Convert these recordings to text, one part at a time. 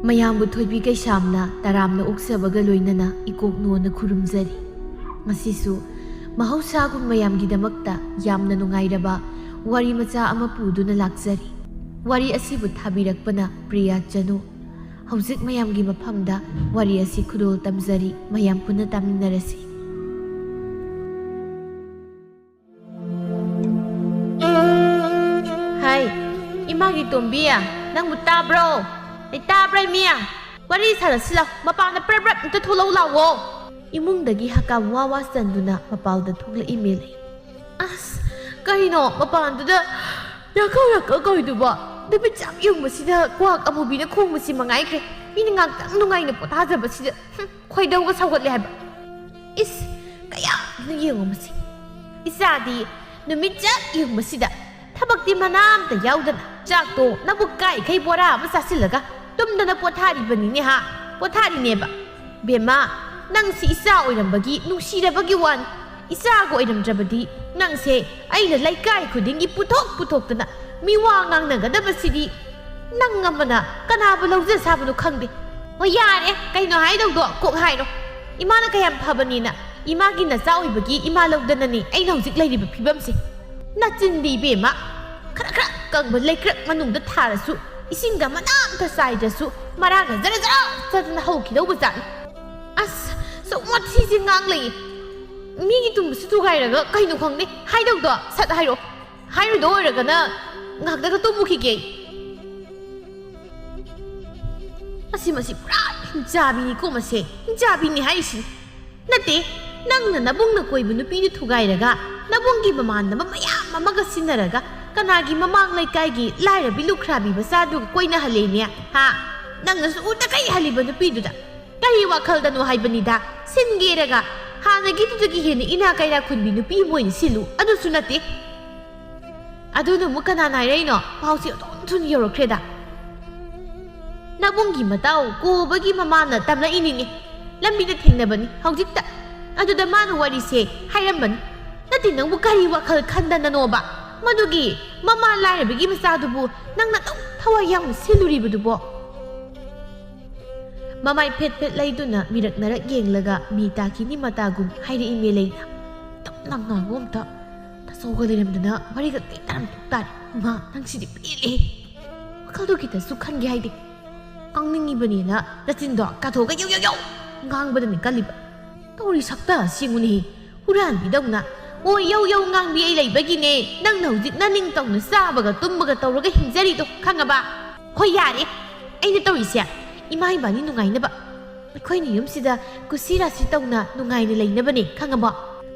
ꯃꯌꯥꯝꯕꯨ ꯊꯣꯏꯕꯤ ꯀꯩꯁꯥꯝꯅ ꯇꯔꯥꯝꯅ ꯑꯣꯛꯆꯕꯒ ꯂꯣꯏꯅꯅ ꯏꯀꯣꯛꯅꯣꯅ ꯈꯨꯔꯨꯝꯖꯔꯤ꯫ ꯉꯁꯤꯁꯨ ꯃꯍꯧꯁꯥꯒꯨꯝ ꯃꯌꯥꯝꯒꯤꯗꯃꯛꯇ ꯌꯥꯝꯅ ꯅꯨꯡꯉꯥꯏꯔꯕ ꯋꯥꯔꯤ ꯃꯆꯥ ꯑꯃ ꯄꯨꯗꯨꯅ ꯂꯥꯛꯆꯔꯤ꯫ ꯋꯥꯔꯤ ꯑꯁꯤꯕꯨ ꯊꯥꯕꯤꯔꯛꯄꯅ ꯄ꯭ꯔꯤꯌꯥ ꯆꯅꯨ꯫ ꯍꯧꯖꯤꯛ ꯃꯌꯥꯝꯒꯤ ꯃꯐꯝꯗ ꯋꯥꯔꯤ ꯑꯁꯤ ꯈꯨꯗꯣꯜ ꯇꯝꯖꯔꯤ, ꯃꯌꯥꯝ ꯄꯨꯟꯅ ꯇꯥꯃꯤꯟꯅꯔꯁꯤ꯫ ꯍꯥꯏ ꯏꯃꯥꯒꯤ ꯇꯣꯝꯕꯤ, ꯅꯪꯕꯨ ꯇꯥꯕ꯭ꯔꯣ? ꯇꯥꯕ꯭ꯔꯥ ꯏꯃꯤꯌꯥ? ꯋꯥꯔꯤ ꯁꯥꯟꯅꯁꯤ ꯂꯥꯎ, ꯃꯄꯥꯟꯗ ꯄ꯭ꯔꯞ ꯄ꯭ꯔꯞ ꯑꯝꯇ ꯊꯣꯛꯂꯛꯎ ꯂꯥꯎꯋꯣ꯫ ꯏꯃꯨꯡꯗꯒꯤ ꯍꯀꯥꯝ ꯋꯥ ꯋꯥ ꯆꯟꯗꯨꯅ ꯃꯄꯥꯜꯗ ꯊꯣꯛꯂꯛꯏ ꯃꯦꯂꯩ꯫ ꯑꯁ ꯀꯔꯤꯅꯣ ꯃꯄꯥꯟꯗꯨꯗ ꯌꯥꯀꯧ ꯀꯧꯏꯗꯨꯕꯣ? ꯅꯨꯃꯤꯠ ꯆꯞ ꯌꯨꯡꯕꯁꯤꯗ ꯀ꯭ꯋꯥꯛ ꯑꯃꯨꯕꯤꯅ ꯈꯣꯡꯕꯁꯤ ꯃꯉꯥꯏꯈ꯭ꯔꯦ꯫ ꯃꯤꯅ ꯉꯥꯛꯇꯪ ꯅꯨꯡꯉꯥꯏꯅ ꯄꯣꯊꯥꯖꯕꯁꯤꯗ ꯈꯣꯏꯗꯧꯒ ꯁꯧꯒꯠꯂꯦ ꯍꯥꯏꯕ꯫ ꯏꯁ ꯀꯌꯥꯝꯅ ꯌꯦꯡꯉꯣ ꯃꯁꯤ, ꯏꯆꯥꯗꯤ ꯅꯨꯃꯤꯠ ꯆꯞ ꯌꯨꯡꯕꯁꯤꯗ ꯊꯕꯛꯇꯤ ꯃꯅꯥ ꯑꯝꯇ ꯌꯥꯎꯗꯅ ꯆꯥꯛꯇꯣ ꯅꯕꯨꯛ ꯀꯥꯏꯈꯩ ꯕꯣꯔꯥ ꯑꯃ ꯆꯥꯁꯤꯜꯂꯒ ꯇꯨꯝꯗꯅ ꯄꯣꯊꯥꯔꯤꯕꯅꯤꯅꯦ ꯍꯥ, ꯄꯣꯊꯥꯔꯤꯅꯦꯕ꯫ ꯕꯦꯝꯃ ꯅꯪꯁꯤ ꯏꯆꯥ ꯑꯣꯏꯔꯝꯕꯒꯤ ꯅꯨꯡꯁꯤꯔꯕꯒꯤ ꯋꯥꯅꯤ꯫ ꯏꯆꯥꯒ ꯑꯣꯏꯔꯝꯗ꯭ꯔꯕꯗꯤ ꯅꯪꯁꯦ ꯑꯩꯅ ꯂꯩꯀꯥꯏ ꯈꯨꯗꯤꯡꯒꯤ ꯄꯨꯊꯣꯛꯇꯅ ꯃꯤꯋꯥ ꯉꯥꯡꯅꯒꯗꯕꯁꯤꯗꯤ ꯅꯪ ꯑꯃꯅ ꯀꯅꯥꯕꯨ ꯂꯧꯖ ꯁꯥꯕꯅꯣ ꯈꯪꯗꯦ꯫ ꯍꯣꯏ ꯌꯥꯔꯦ, ꯀꯩꯅꯣ ꯍꯥꯏꯗꯧꯗꯣ ꯀꯣꯛ ꯍꯥꯏꯔꯣ꯫ ꯏꯃꯥꯅ ꯀꯌꯥꯝ ꯐꯕꯅꯤꯅ ꯏꯃꯥꯒꯤ ꯅꯆꯥ ꯑꯣꯏꯕꯒꯤ ꯏꯃꯥ ꯂꯧꯗꯅꯅꯤ ꯑꯩꯅ ꯍꯧꯖꯤꯛ ꯂꯩꯔꯤꯕ ꯐꯤꯕꯝꯁꯦ꯫ ꯅꯆꯤꯟꯗꯤ ꯏꯕꯦꯝꯃ, ꯈꯔ ꯀꯪꯕ ꯂꯩꯀ꯭ꯔꯛ ꯃꯅꯨꯡꯗ ꯊꯥꯔꯁꯨ ꯏꯁꯤꯡꯒ ꯃꯅꯥ ꯑꯝꯇ ꯆꯥꯏꯗ꯭ꯔꯁꯨ ꯃꯔꯥꯡꯒ ꯖꯔ ꯆꯗꯅ ꯍꯧꯈꯤꯗꯧꯕ ꯖꯥꯠꯅꯤ꯫ ꯑꯁ ꯁꯨꯝ ꯋꯥꯊꯤꯁꯦ ꯉꯥꯡ ꯂꯩꯌꯦ꯫ ꯃꯤꯒꯤ ꯇꯨꯝꯕꯁꯨ ꯊꯨꯒꯥꯏꯔꯒ ꯀꯩꯅꯣ ꯈꯪꯗꯦ ꯍꯥꯏꯗꯧꯗꯣ ꯁꯠ ꯍꯥꯏꯔꯣ꯫ ꯍꯥꯏꯔꯣꯏꯗꯣ ꯑꯣꯏꯔꯒꯅ ꯉꯥꯛꯇꯒ ꯇꯨꯝꯃꯨꯈꯤꯒꯦ꯫ ꯃꯁꯤ ꯄꯨꯔꯥ ꯍꯤꯡꯆꯥꯕꯤꯅꯤꯀꯣ ꯃꯁꯦ, ꯍꯤꯡꯆꯥꯕꯤꯅꯤ ꯍꯥꯏꯔꯤꯁꯤꯅꯤ꯫ ꯅꯠꯇꯦ, ꯅꯪꯅ ꯅꯕꯨꯡꯅ ꯀꯣꯏꯕ ꯅꯨꯄꯤꯗꯨ ꯊꯨꯒꯥꯏꯔꯒ ꯅꯕꯨꯡꯒꯤ ꯃꯃꯥꯟꯅꯕ ꯃꯌꯥꯝ ꯑꯃꯒ ꯁꯤꯟꯅꯔꯒ ꯀꯅꯥꯒꯤ ꯃꯃꯥꯡ ꯂꯩꯀꯥꯏꯒꯤ ꯂꯥꯏꯔꯕꯤ ꯂꯨꯈ꯭ꯔꯥꯕꯤ ꯃꯆꯥꯗꯨꯒ ꯀꯣꯏꯅꯍꯜꯂꯦꯅꯦ ꯍꯥ? ꯅꯪꯅꯁꯨ ꯎꯗ ꯀꯩ ꯍꯜꯂꯤꯕ ꯅꯨꯄꯤꯗꯨꯗ ꯀꯔꯤ ꯋꯥꯈꯜꯗꯅꯣ ꯍꯥꯏꯕꯅꯤꯗ꯫ ꯁꯤꯟꯒꯦꯔꯒ ꯍꯥꯟꯅꯒꯤꯗꯨꯗꯒꯤ ꯍꯦꯟꯅ ꯏꯅꯥ ꯀꯩꯔꯥ ꯈꯨꯟꯕꯤ ꯅꯨꯄꯤ ꯑꯃ ꯑꯣꯏꯅ ꯁꯤꯜꯂꯨ, ꯑꯗꯨꯁꯨ ꯅꯠꯇꯦ꯫ ꯑꯗꯨꯅ ꯑꯃꯨꯛ ꯀꯅꯥꯅ ꯍꯥꯏꯔꯛꯏꯅꯣ? ꯄꯥꯎꯁꯦ ꯑꯗꯨꯝ ꯊꯨꯅ ꯌꯧꯔꯛꯈ꯭ꯔꯦꯗ꯫ ꯅꯕꯨꯡꯒꯤ ꯃꯇꯥꯎ ꯀꯣꯕꯒꯤ ꯃꯃꯥꯅ ꯇꯝꯂꯛꯏꯅꯤꯅꯦ, ꯂꯝꯕꯤꯗ ꯊꯦꯡꯅꯕꯅꯤ ꯍꯧꯖꯤꯛꯇ꯫ ꯑꯗꯨꯗ ꯃꯥꯅ ꯋꯥꯔꯤꯁꯦ ꯍꯥꯏꯔꯝꯕꯅꯤ꯫ ꯅꯠꯇꯦ, ꯅꯪꯕꯨ ꯀꯔꯤ ꯋꯥꯈꯜ ꯈꯟꯗꯅꯅꯣꯕ? ꯃꯗꯨꯒꯤ ꯃꯃꯥ ꯂꯥꯏꯔꯕꯤꯒꯤ ꯃꯆꯥꯗꯨꯕꯨ ꯅꯪꯅ ꯑꯗꯨꯝ ꯊꯋꯥꯏ ꯌꯥꯎꯅ ꯁꯤꯜꯂꯨꯔꯤꯕꯗꯨꯕꯣ? ꯃꯃꯥꯏ ꯐꯦꯠ ꯂꯩꯗꯨꯅ ꯃꯤꯔꯛꯅꯔꯛ ꯌꯦꯡꯂꯒ ꯃꯤ ꯇꯥꯈꯤꯅꯤ ꯃꯇꯥꯒꯨꯝ ꯍꯥꯏꯔꯛꯏ ꯃꯦꯂꯩꯅ꯫ ꯇꯞꯅ ꯉꯥꯡꯉꯣ ꯑꯝꯇ, ꯇꯥꯆꯧꯒ ꯂꯩꯔꯝꯗꯅ ꯋꯥꯔꯤꯒ ꯀꯩ ꯇꯥꯔꯝꯊꯣꯛ ꯇꯥꯔꯦ꯫ ꯏꯃꯥ ꯅꯪꯁꯤꯗꯤ ꯄꯦꯜꯂꯦꯍꯦ, ꯋꯥꯈꯜꯗꯣ ꯈꯤꯇꯁꯨ ꯈꯟꯒꯦ ꯍꯥꯏꯗꯦ꯫ ꯉꯥꯡꯅꯤꯡꯉꯤꯕꯅꯦꯅ ꯅꯆꯤꯟꯗꯣ ꯀꯥꯊꯣꯛꯑꯒ ꯌꯧ ꯉꯥꯡꯕꯗꯅꯤ ꯀꯜꯂꯤꯕ꯫ ꯇꯧꯔꯤ ꯁꯛꯇ ꯁꯦꯡꯉꯨꯅꯦꯍꯦ, ꯍꯨꯔꯥꯟꯕꯤꯗꯧꯅ꯫ ꯍꯣꯏ ꯌꯧ ꯉꯥꯡꯕꯤ ꯑꯩ ꯂꯩꯕꯒꯤꯅꯦ ꯅꯪꯅ ꯍꯧꯖꯤꯛ ꯅꯅꯤꯡꯇꯧꯅ ꯆꯥꯕꯒ ꯇꯨꯝꯕꯒ ꯇꯧꯔꯒ ꯍꯤꯡꯖꯔꯤꯗꯣ, ꯈꯪꯉꯕ? ꯍꯣꯏ ꯌꯥꯔꯦ, ꯑꯩꯅ ꯇꯧꯔꯤꯁꯦ ꯏꯃꯥ ꯏꯕꯥꯅꯤ ꯅꯨꯡꯉꯥꯏꯅꯕ, ꯑꯩꯈꯣꯏꯅ ꯌꯨꯝꯁꯤꯗ ꯀꯨꯁꯤ ꯔꯥꯁꯤ ꯇꯧꯅ ꯅꯨꯡꯉꯥꯏꯅ ꯂꯩꯅꯕꯅꯦ, ꯈꯪꯉꯕ?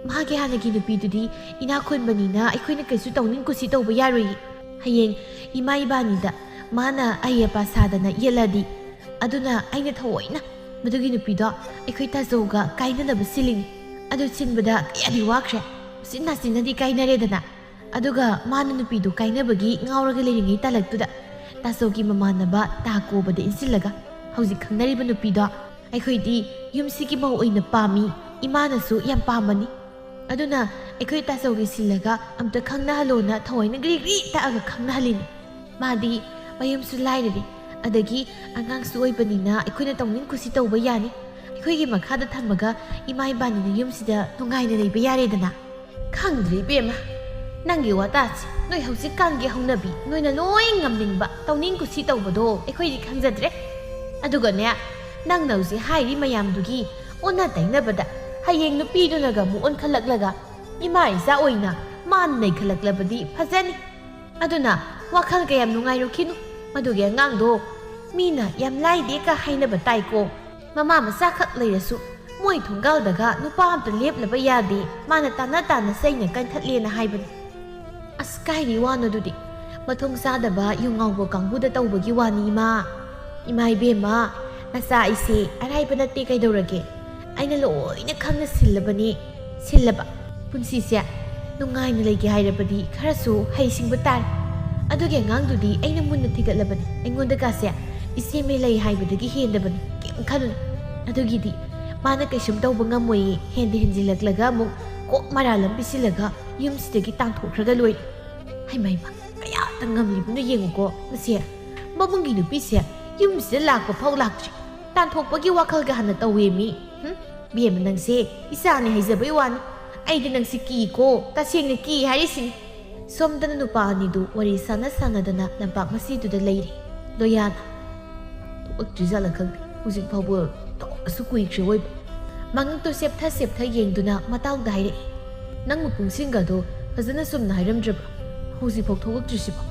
ꯃꯥꯒꯤ ꯍꯥꯟꯅꯒꯤ ꯅꯨꯄꯤꯗꯨꯗꯤ ꯏꯅꯥꯛ ꯈꯨꯟꯕꯅꯤꯅ ꯑꯩꯈꯣꯏꯅ ꯀꯩꯁꯨ ꯇꯧꯅꯤꯡ ꯀꯨꯁꯤ ꯇꯧꯕ ꯌꯥꯔꯣꯏꯌꯦ꯫ ꯍꯌꯦꯡ ꯏꯃꯥ ꯏꯕꯥꯅꯤꯗ ꯃꯥꯅ ꯑꯩ ꯑꯄꯥ ꯁꯥꯗꯅ ꯌꯦꯠꯂꯗꯤ, ꯑꯗꯨꯅ ꯑꯩꯅ ꯊꯑꯣꯏꯅ ꯃꯗꯨꯒꯤ ꯅꯨꯄꯤꯗꯣ ꯑꯩꯈꯣꯏ ꯇꯥꯆꯧꯒ ꯀꯥꯏꯅꯅꯕ ꯁꯤꯜꯂꯤꯅꯤ꯫ ꯑꯗꯨ ꯁꯤꯟꯕꯗ ꯀꯌꯥꯗꯤ ꯋꯥꯈ꯭ꯔꯦ꯫ ꯎꯆꯤꯟ ꯅꯥꯆꯤꯟꯅꯗꯤ ꯀꯥꯏꯅꯔꯦꯗꯅ, ꯑꯗꯨꯒ ꯃꯥꯅ ꯅꯨꯄꯤꯗꯨ ꯀꯥꯏꯅꯕꯒꯤ ꯉꯥꯎꯔꯒ ꯂꯩꯔꯤꯉꯩ ꯇꯥꯂꯛꯇꯨꯗ ꯇꯥꯆꯧꯒꯤ ꯃꯃꯥꯟꯅꯕ ꯇꯥ ꯀꯣꯕꯗ ꯏꯟꯁꯤꯜꯂꯒ ꯍꯧꯖꯤꯛ ꯈꯪꯅꯔꯤꯕ ꯅꯨꯄꯤꯗꯣ ꯑꯩꯈꯣꯏꯗꯤ ꯌꯨꯝꯁꯤꯒꯤ ꯃꯧ ꯑꯣꯏꯅ ꯄꯥꯝꯃꯤ, ꯏꯃꯥꯅꯁꯨ ꯌꯥꯝ ꯄꯥꯝꯕꯅꯤ꯫ ꯑꯗꯨꯅ ꯑꯩꯈꯣꯏ ꯇꯥꯆꯧꯒꯤ ꯁꯤꯜꯂꯒ ꯑꯝꯇ ꯈꯪꯅꯍꯜꯂꯣꯅ ꯊꯑꯣꯏꯅ ꯒ꯭ꯔꯤ ꯇꯛꯑꯒ ꯈꯪꯅꯍꯜꯂꯤꯅꯤ꯫ ꯃꯥꯗꯤ ꯃꯌꯨꯝꯁꯨ ꯂꯥꯏꯔꯔꯦ, ꯑꯗꯒꯤ ꯑꯉꯥꯡꯁꯨ ꯑꯣꯏꯕꯅꯤꯅ ꯑꯩꯈꯣꯏꯅ ꯇꯧꯅꯤꯡ ꯀꯨꯁꯤ ꯇꯧꯕ ꯌꯥꯅꯤ꯫ ꯑꯩꯈꯣꯏꯒꯤ ꯃꯈꯥꯗ ꯊꯝꯃꯒ ꯏꯃꯥ ꯏꯕꯥꯅꯤꯅ ꯌꯨꯝꯁꯤꯗ ꯅꯨꯡꯉꯥꯏꯅ ꯂꯩꯕ ꯌꯥꯔꯦꯗꯅ꯫ ꯈꯪꯗ꯭ꯔꯦ ꯏꯕꯦꯝꯃ, ꯅꯪꯒꯤ ꯋꯥꯇꯥꯁꯤ ꯅꯣꯏ ꯍꯧꯖꯤꯛꯀꯥꯟꯒꯤ ꯍꯧꯅꯕꯤ, ꯅꯣꯏꯅ ꯂꯣꯏ ꯉꯝꯅꯤꯡꯕ ꯇꯧꯅꯤꯡ ꯀꯨꯁꯤ ꯇꯧꯕꯗꯣ ꯑꯩꯈꯣꯏꯗꯤ ꯈꯪꯖꯗ꯭ꯔꯦ꯫ ꯑꯗꯨꯒꯅꯦ, ꯅꯪꯅ ꯍꯧꯖꯤꯛ ꯍꯥꯏꯔꯤ ꯃꯌꯥꯝꯗꯨꯒꯤ ꯑꯣꯟꯅ ꯇꯩꯅꯕꯗ ꯍꯌꯦꯡ ꯅꯨꯄꯤꯗꯨꯅꯒ ꯑꯃꯨꯛ ꯑꯣꯟꯈꯠꯂꯛꯂꯒ ꯏꯃꯥ ꯏꯆꯥ ꯑꯣꯏꯅ ꯃꯥꯅ ꯅꯩꯈꯠꯂꯛꯂꯕꯗꯤ ꯐꯖꯅꯤ꯫ ꯑꯗꯨꯅ ꯋꯥꯈꯜ ꯀꯌꯥꯝ ꯅꯨꯡꯉꯥꯏꯔꯨꯈꯤꯅꯨ꯫ ꯃꯗꯨꯒꯤ ꯑꯉꯥꯡꯗꯣ ꯃꯤꯅ ꯌꯥꯝ ꯂꯥꯏꯗꯦꯒ ꯍꯥꯏꯅꯕ ꯇꯥꯏꯀꯣ꯫ ꯃꯃꯥ ꯃꯆꯥꯈꯛ ꯂꯩꯔꯁꯨ ꯃꯣꯏ ꯊꯣꯡꯒꯥꯜꯗꯒ ꯅꯨꯄꯥ ꯑꯝꯇ ꯂꯦꯞꯂꯕ ꯌꯥꯗꯦ, ꯃꯥꯅ ꯇꯥꯅ ꯆꯩꯅ ꯀꯟꯈꯠꯂꯦꯅ ꯍꯥꯏꯕꯅꯤ꯫ ꯑꯁ ꯀꯥꯏꯔꯤ ꯋꯥꯅꯣꯗꯨꯗꯤ, ꯃꯊꯣꯡ ꯆꯥꯗꯕ ꯌꯨꯉꯥꯎꯕ ꯀꯥꯡꯕꯨꯗ ꯇꯧꯕꯒꯤ ꯋꯥꯅꯤ ꯏꯃꯥ ꯏꯕꯦꯝꯃ, ꯅꯆꯥ ꯑꯩꯁꯦ ꯑꯔꯥꯏꯕ ꯅꯠꯇꯦ ꯀꯩꯗꯧꯔꯒꯦ? ꯑꯩꯅ ꯂꯣꯏꯅ ꯈꯪꯅ ꯁꯤꯜꯂꯕꯅꯤ꯫ ꯁꯤꯜꯂꯕ ꯄꯨꯟꯁꯤꯁꯦ ꯅꯨꯡꯉꯥꯏꯅ ꯂꯩꯒꯦ ꯍꯥꯏꯔꯕꯗꯤ ꯈꯔꯁꯨ ꯍꯩꯁꯤꯡꯕ ꯇꯥꯔꯦ꯫ ꯑꯗꯨꯒꯤ ꯑꯉꯥꯡꯗꯨꯗꯤ ꯑꯩꯅ ꯃꯨꯟꯅ ꯊꯤꯒꯠꯂꯕꯅꯤ꯫ ꯑꯩꯉꯣꯟꯗ ꯀꯥꯁꯦ ꯏꯆꯦ ꯃꯦꯂꯩ ꯍꯥꯏꯕꯗꯒꯤ ꯍꯦꯟꯗꯕꯅꯤ, ꯀꯩꯝ ꯈꯜꯂꯨꯅꯨ꯫ ꯑꯗꯨꯒꯤꯗꯤ Mana kaisum tauba ngamoi hendi henjilaklaga amuk kok maralam pisilaga yumsidagi tangthokraga loi. Haimaiba kaya tangamlibuna yenguko mase mabungi nupise yumsida lakpa phau lakchi tanthokpagi wakhalga hana tawe mi. Biem nangse isani haizabai wani aidi nangsi ki ko tasengna ki harisini. Somdana nupa anidu wari sana sanadana lampak masiduda leiri. Loyana Jizala khang hujik phawba asu kuikre oi mangang to septha yengduna mataw daire nang mupungsinga do fazana sumna hairamdra hujik phok thok trisiba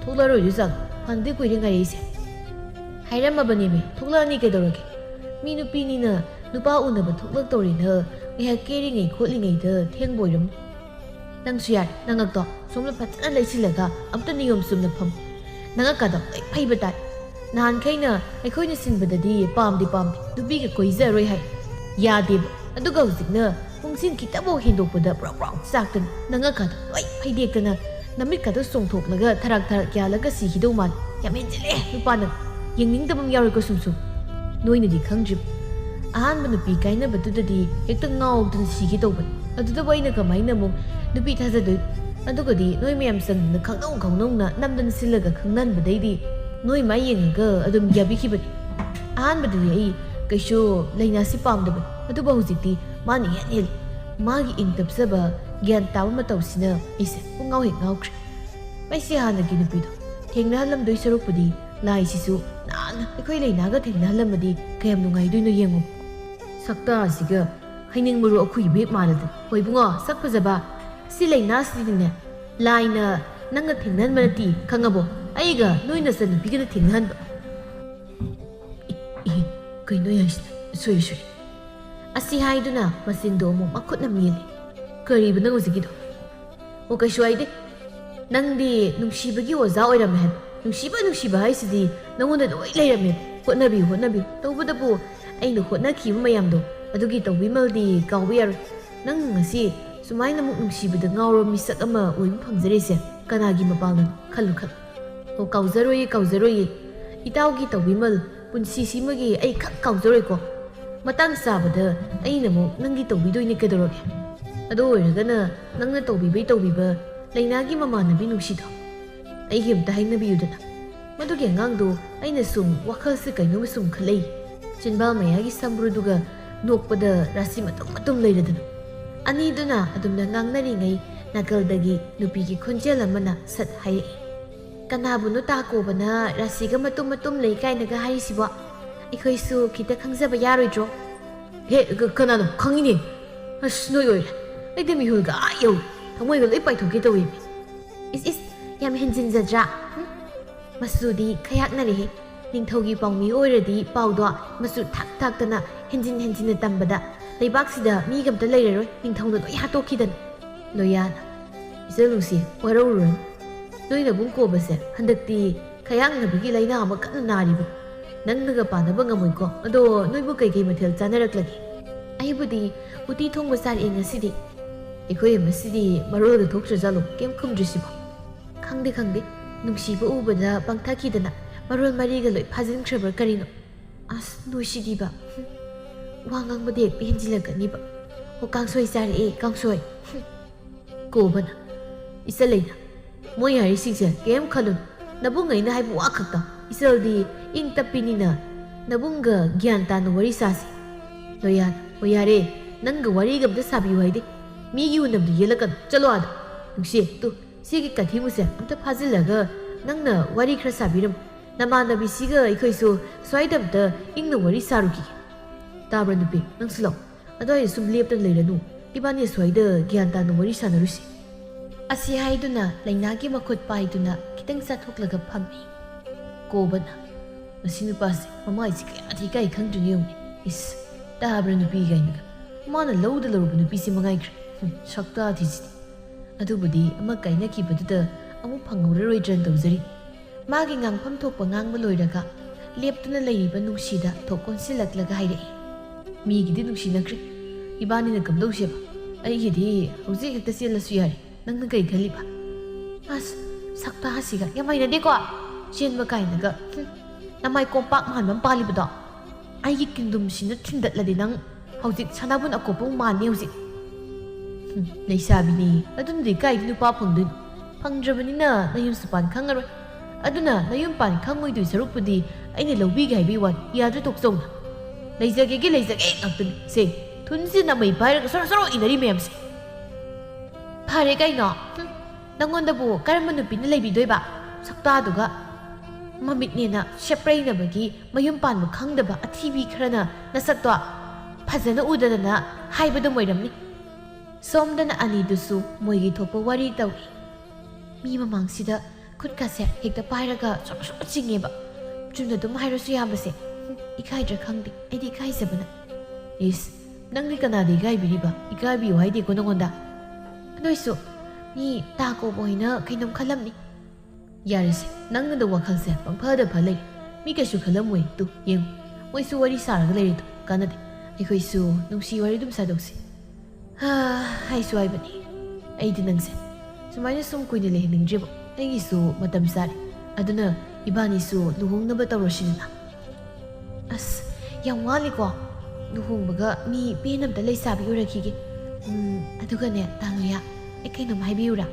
tholaroi rizal hande kuire ngai se hairama bani me tholani ke dorage mi nupi ni na nupa unaba thoklak tori na me ha keri ngai khotli ngai da thengboiram nang suyar nangak to somla phatna leisilaga amta niyom sumna pham nangaka da phaiba Nahan kaina aikoina sinbadadi pamdi dubiga koizaroi hai yadib aduga huzikna pungsin kitabo hindokpada prok saktan nangakada oi phaidekana namikada songthoklaga tarak yalaga sihido man yaminjile nupana yengningdabam yauriko sumsum noinadi khangjib ahanba nupi kaina badudadi hekta ngawdun sigidobad aduda waina kamaina mung nupi thazadoi adugadi noi mayam sangna khangnong na namdan silaga khangnan badaidi Noi mai yenga adum yabi bani an badri ai kaisho laina si pamdaba aduba hujikti mani yanel magi ingtapsaba gyan taw matawsina ise pungaw he ngawkre mai si hana gi nupido thengna lam doi sarupudi lai sisu nan ekoi laina ga thengna lamadi kayam nungai doino yengu sakta asiga haining muru akhui be malada hoi bungo sak phajaba si laina sidine laina nanga thengnan manati khangabo Aiga noina san bigana tinghan ba kai noi soi asi haiduna masindo mo makutna mili kari ba nang usigido o kai shuai de nangdi nungsibagi oza oiram he nungshiba haisidi nangonda loi leiram hotnabi tawbada bu aina hotna khiba mayamdo adugi tawbimaldi kawbiyar nang ngasi sumaina muk nungsibada ngawro misak ama oim phamjare se kanagi mapalna khalu O kauzaroi itaugi tawbimal punsi simagi ai khak kauzaroi ko matang sabada aina mo nangi tawbidoini kedoroge ado oiragana nangna tawbiba lainagi mamanabi nungsido ai himta hainabi udana madugi ngangdo aina sum wakhal se kaino sum khalei chinbal mayagi sambruduga nokpada rasi matum leiradana ani duna adumna ngangnari ngai nakaldagi nupigi khonjel amana sat hai Kanabuno tako bana rasiga matum lei kainaga haisiba ikhoisu kita khangjaba yaroidro he kanano khangini as noi aidemi hulga ayo thamoiga loi paithoke tawi is yam henjin jadra masudi khayak na rehe ningthogi pawmi oiradi pawdo masu thak tana henjin tambada leibaksida mi gamta leiraroi ningthongna loi hatokidan loyana iselusi warorun Noina bung ko base handakti khayang na bigi laina ama kan naribu nangnaga panaba ngamoi ko ado noibu kai mathel chanaraklagi aibudi uti thong basar eng asidi ikoi masidi marol da thoktra jalo kem khumdrisibo khangde nungsiba ubada pangthaki dana marol mari ga loi phajin khrabar karino as noisidi ba wangang bade penjilaga ni ba ho kangsoi sar kangsoi ko bana isaleina Moi hari singse kem khalun nabungai na haibu akhakta isaldi ing tapinina nabunga gyan tanu wari sasi loyan oyare nanga wari gamda sabi waide mi gi unam du yelakan chalo ad nungsi tu sigi kathi muse amta phajilaga nangna wari khra sabiram namana bi siga ikhoisu swaidam da ing na wari saruki tabra nupi nangslo adoi sum leptan leiranu ibani swaida gyan tanu wari sanarusi Asi haiduna lainagi makut paiduna kitang sathoklaga phammi kobana masinu pase mama isi kaya kai khangduni yong is tabra nupi gainaga mana lawda laruba nupi si mangai kre shakta thiji adubudi ama kaina ki baduda amu phanguraroi dran tawjari magi ngangpham thokpa ngangba loiraga leptuna leiriba nungsida thokon silaklaga haire mi gidi nungsinakre ibani na kamdau seba ai gidi hauji hekta selasu yare nang nagai khaliba as sakta hasiga yamai na deko chen ma kai naga namai kompak man man pali bada ai gi kingdom sina thindat ladi nang ꯍꯧꯖꯤꯛ ꯁꯅꯥꯕꯨꯟ ꯑꯀꯣꯞꯄ ꯃꯥꯟꯅꯤ ꯍꯧꯖꯤꯛ ꯂꯩꯁꯥꯕꯤꯅꯤ ꯑꯗꯨꯅꯗꯤ ꯀꯥꯏꯗ ꯅꯨꯄꯥ ꯐꯪꯗꯣꯏꯅꯣ ꯐꯪꯗ꯭ꯔꯕꯅꯤꯅ ꯅꯌꯨꯝꯁꯨ ꯄꯥꯟ ꯈꯪꯉꯔꯣꯏ ꯑꯗꯨꯅ ꯅꯌꯨꯝ ꯄꯥꯟ ꯈꯪꯉꯣꯏꯗꯣꯏ ꯁꯔꯨꯛꯄꯨꯗꯤ ꯑꯩꯅ ꯂꯧꯕꯤꯒꯦ ꯍꯥꯏꯕꯒꯤ ꯋꯥꯅꯤ ꯌꯥꯗ꯭ꯔꯦ ꯇꯣꯛꯆꯧꯅ ꯂꯩꯖꯒꯦ ꯉꯥꯛꯇꯅꯤ ꯁꯦ ꯊꯨꯟꯁꯤꯅ ꯃꯩ ꯄꯥꯏꯔꯒ ꯁꯣꯔꯣ ꯁꯣꯔꯣ ꯏꯅꯔꯤ ꯃꯌꯥꯝꯁꯦ ꯐꯔꯦ ꯀꯩꯅꯣ ꯅꯪꯉꯣꯟꯗꯕꯨ ꯀꯔꯝꯕ ꯅꯨꯄꯤꯅ ꯂꯩꯕꯤꯗꯣꯏꯕ ꯁꯛꯇꯥꯗꯨꯒ ꯃꯃꯤꯠꯅꯦꯅ ꯁꯦꯞꯔꯩꯅꯕꯒꯤ ꯃꯌꯨꯝ ꯄꯥꯟꯕ ꯈꯪꯗꯕ ꯑꯊꯤꯕꯤ ꯈꯔꯅ ꯅꯁꯛꯇꯣ ꯐꯖꯅ ꯎꯗꯗꯅ ꯍꯥꯏꯕꯗꯨ ꯑꯣꯏꯔꯝꯅꯤ ꯁꯣꯝꯗꯅ ꯑꯅꯤꯗꯨꯁꯨ ꯃꯣꯏꯒꯤ ꯊꯣꯛꯄ ꯋꯥꯔꯤ ꯇꯧꯏ ꯃꯤ ꯃꯃꯥꯡꯁꯤꯗ ꯈꯨꯠꯀꯁꯦ ꯍꯦꯛꯇ ꯄꯥꯏꯔꯒ ꯁꯣꯔꯣ ꯁꯣꯔꯣ ꯆꯤꯡꯉꯦꯕ ꯆꯨꯝꯅ ꯑꯗꯨꯝ ꯍꯥꯏꯔꯁꯨ ꯌꯥꯕꯁꯦ ꯏꯀꯥꯏꯗ꯭ꯔꯥ ꯈꯪꯗꯦ ꯑꯩꯗꯤ ꯏꯀꯥꯏꯖꯕꯅ ꯏꯁ ꯅꯪꯗꯤ ꯀꯅꯥꯗ ꯏꯀꯥꯏꯕꯤꯔꯤꯕ ꯏꯀꯥꯏꯕꯤꯌꯨ ꯍꯥꯏꯗꯦꯀꯣ ꯅꯪꯉꯣꯟꯗ ꯑꯗꯨꯏꯁꯨ ꯃꯤ ꯇꯥ ꯀꯧꯕ ꯑꯣꯏꯅ ꯀꯩꯅꯣꯝ ꯈꯜꯂꯝꯅꯤ ꯌꯥꯔꯦꯁꯦ ꯅꯪꯅꯗ ꯋꯥꯈꯜꯁꯦ ꯄꯪꯐꯗ ꯐ ꯂꯩ ꯃꯤ ꯀꯩꯁꯨ ꯈꯜꯂꯝꯃꯣꯏ ꯇꯨ ꯌꯦꯡꯉꯨ ꯃꯣꯏꯁꯨ ꯋꯥꯔꯤ ꯁꯥꯔꯒ ꯂꯩꯔꯤꯗꯣ ꯀꯥꯟꯅꯗꯦ ꯑꯩꯈꯣꯏꯁꯨ ꯅꯨꯡꯁꯤ ꯋꯥꯔꯤ ꯑꯗꯨꯝ ꯁꯥꯗꯣꯛꯁꯤ ꯍꯥꯏꯁꯨ ꯍꯥꯏꯕꯅꯤ ꯑꯩꯗꯤ ꯅꯪꯁꯦ ꯁꯨꯃꯥꯏꯅ ꯁꯨꯝ ꯀꯨꯏꯅ ꯂꯩꯍꯟꯅꯤꯡꯗ꯭ꯔꯤꯕ ꯑꯩꯒꯤꯁꯨ ꯃꯇꯝ ꯆꯥꯔꯦ ꯑꯗꯨꯅ ꯏꯕꯥꯅꯤꯁꯨ ꯂꯨꯍꯣꯡꯅꯕ ꯇꯧꯔꯁꯤꯗꯅ ꯑꯁ ꯌꯥꯝ ꯋꯥꯠꯂꯤꯀꯣ ꯂꯨꯍꯣꯡꯕꯒ ꯃꯤ ꯄꯦꯟꯅ ꯂꯩꯁꯥꯕꯤ ꯑꯣꯏꯔꯛꯈꯤꯒꯦ ꯑꯗꯨꯒꯅꯦ ꯇꯥꯅꯨꯌꯥ ꯑꯩ ꯀꯩꯅꯣꯝ ꯍꯥꯏꯕꯤꯌꯨꯔꯥ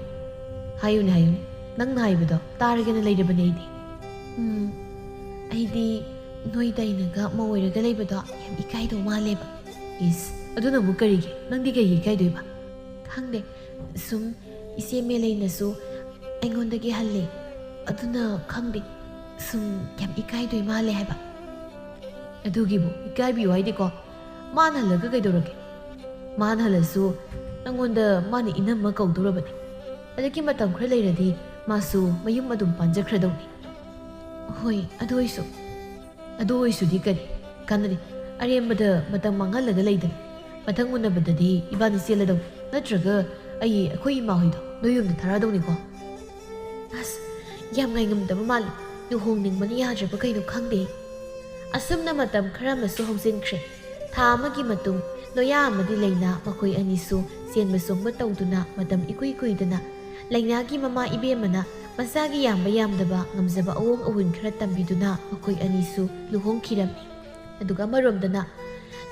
ꯍꯥꯏꯌꯨꯅꯦ ꯍꯥꯏꯌꯨꯅꯦ ꯅꯪꯅ ꯍꯥꯏꯕꯗꯣ ꯇꯥꯔꯒꯦꯅ ꯂꯩꯔꯕꯅꯦ ꯑꯩꯗꯤ ꯅꯣꯏꯗ ꯑꯩꯅꯒ ꯃꯧ ꯑꯣꯏꯔꯒ ꯂꯩꯕꯗꯣ ꯌꯥꯝ ꯏꯀꯥꯏꯗꯧ ꯃꯥꯜꯂꯦꯕ ꯏꯁ ꯑꯗꯨꯅ ꯑꯃꯨꯛ ꯀꯔꯤꯒꯤ ꯅꯪꯗꯤ ꯀꯩꯒꯤ ꯏꯀꯥꯏꯗꯣꯏꯕ ꯈꯪꯗꯦ ꯁꯨꯝ ꯏꯆꯦ ꯃꯦꯂꯩꯅꯁꯨ ꯑꯩꯉꯣꯟꯗꯒꯤ ꯍꯜꯂꯦ ꯑꯗꯨꯅ ꯈꯪꯗꯦ ꯁꯨꯝ ꯌꯥꯝ ꯏꯀꯥꯏꯗꯣꯏ ꯃꯥꯜꯂꯦ ꯍꯥꯏꯕ ꯑꯗꯨꯒꯤꯕꯨ ꯏꯀꯥꯏꯕꯤꯌꯨ ꯍꯥꯏꯗꯤꯀꯣ ꯃꯥꯅ ꯍꯜꯂꯒ ꯀꯩꯗꯧꯔꯒꯦ ꯃꯥꯅ ꯍꯜꯂꯁꯨ ꯅꯪꯉꯣꯟꯗ ꯃꯥꯅ ꯏꯅꯝꯃ ꯀꯧꯗꯧꯔꯕꯅꯤ ꯑꯗꯒꯤ ꯃꯇꯝ ꯈꯔ ꯂꯩꯔꯗꯤ ꯃꯥꯁꯨ ꯃꯌꯨꯝ ꯑꯗꯨꯝ ꯄꯥꯟꯖꯈ꯭ꯔꯗꯧꯅꯤ ꯍꯣꯏ ꯑꯗꯨ ꯑꯣꯏꯁꯨꯗꯤ ꯀꯔꯤ ꯀꯥꯟꯅꯗꯦ ꯑꯔꯦꯝꯕꯗ ꯃꯇꯝ ꯃꯥꯡꯍꯜꯂꯒ ꯂꯩꯗꯅ ꯃꯊꯪ ꯎꯅꯕꯗꯗꯤ ꯏꯕꯥꯅꯤ ꯆꯦꯜꯂꯗꯧꯅꯤ ꯅꯠꯇ꯭ꯔꯒ ꯑꯩꯈꯣꯏ ꯏꯃꯥ ꯍꯣꯏꯗꯣ ꯅꯣꯏ ꯌꯨꯝꯗ ꯊꯥꯔꯛꯑꯗꯧꯅꯤꯀꯣ ꯑꯁ ꯌꯥꯝ ꯉꯥꯏꯉꯝꯗꯕ ꯃꯥꯜꯂꯤ ꯂꯨꯍꯣꯡꯅꯤꯡꯕꯅ ꯌꯥꯗ꯭ꯔꯕ ꯀꯩꯅꯣ ꯈꯪꯗꯦ ꯑꯁꯨꯝꯅ ꯃꯇꯝ ꯈꯔ ꯑꯃꯁꯨ ꯍꯧꯖꯤꯟꯈ꯭ꯔꯦ ꯊꯥ ꯑꯃꯒꯤ ꯃꯇꯨꯡ ꯅꯣꯌꯥ ꯑꯃꯗꯤ ꯂꯩꯅꯥ ꯃꯈꯣꯏ ꯑꯅꯤꯁꯨ ꯆꯦꯟꯕ ꯆꯣꯡꯕ ꯇꯧꯗꯨꯅ ꯃꯇꯝ ꯏꯀꯨꯏ ꯀꯨꯏꯗꯅ ꯂꯩꯅꯥꯒꯤ ꯃꯃꯥ ꯏꯕꯦꯝꯃꯅ ꯃꯆꯥꯒꯤ ꯌꯥꯝꯕ ꯌꯥꯝꯗꯕ ꯉꯝꯖꯕ ꯑꯋꯣꯡ ꯑꯋꯣꯟ ꯈꯔ ꯇꯝꯕꯤꯗꯨꯅ ꯃꯈꯣꯏ ꯑꯅꯤꯁꯨ ꯂꯨꯍꯣꯡꯈꯤꯔꯝꯃꯤ ꯑꯗꯨꯒ ꯑꯃꯔꯣꯝꯗꯅ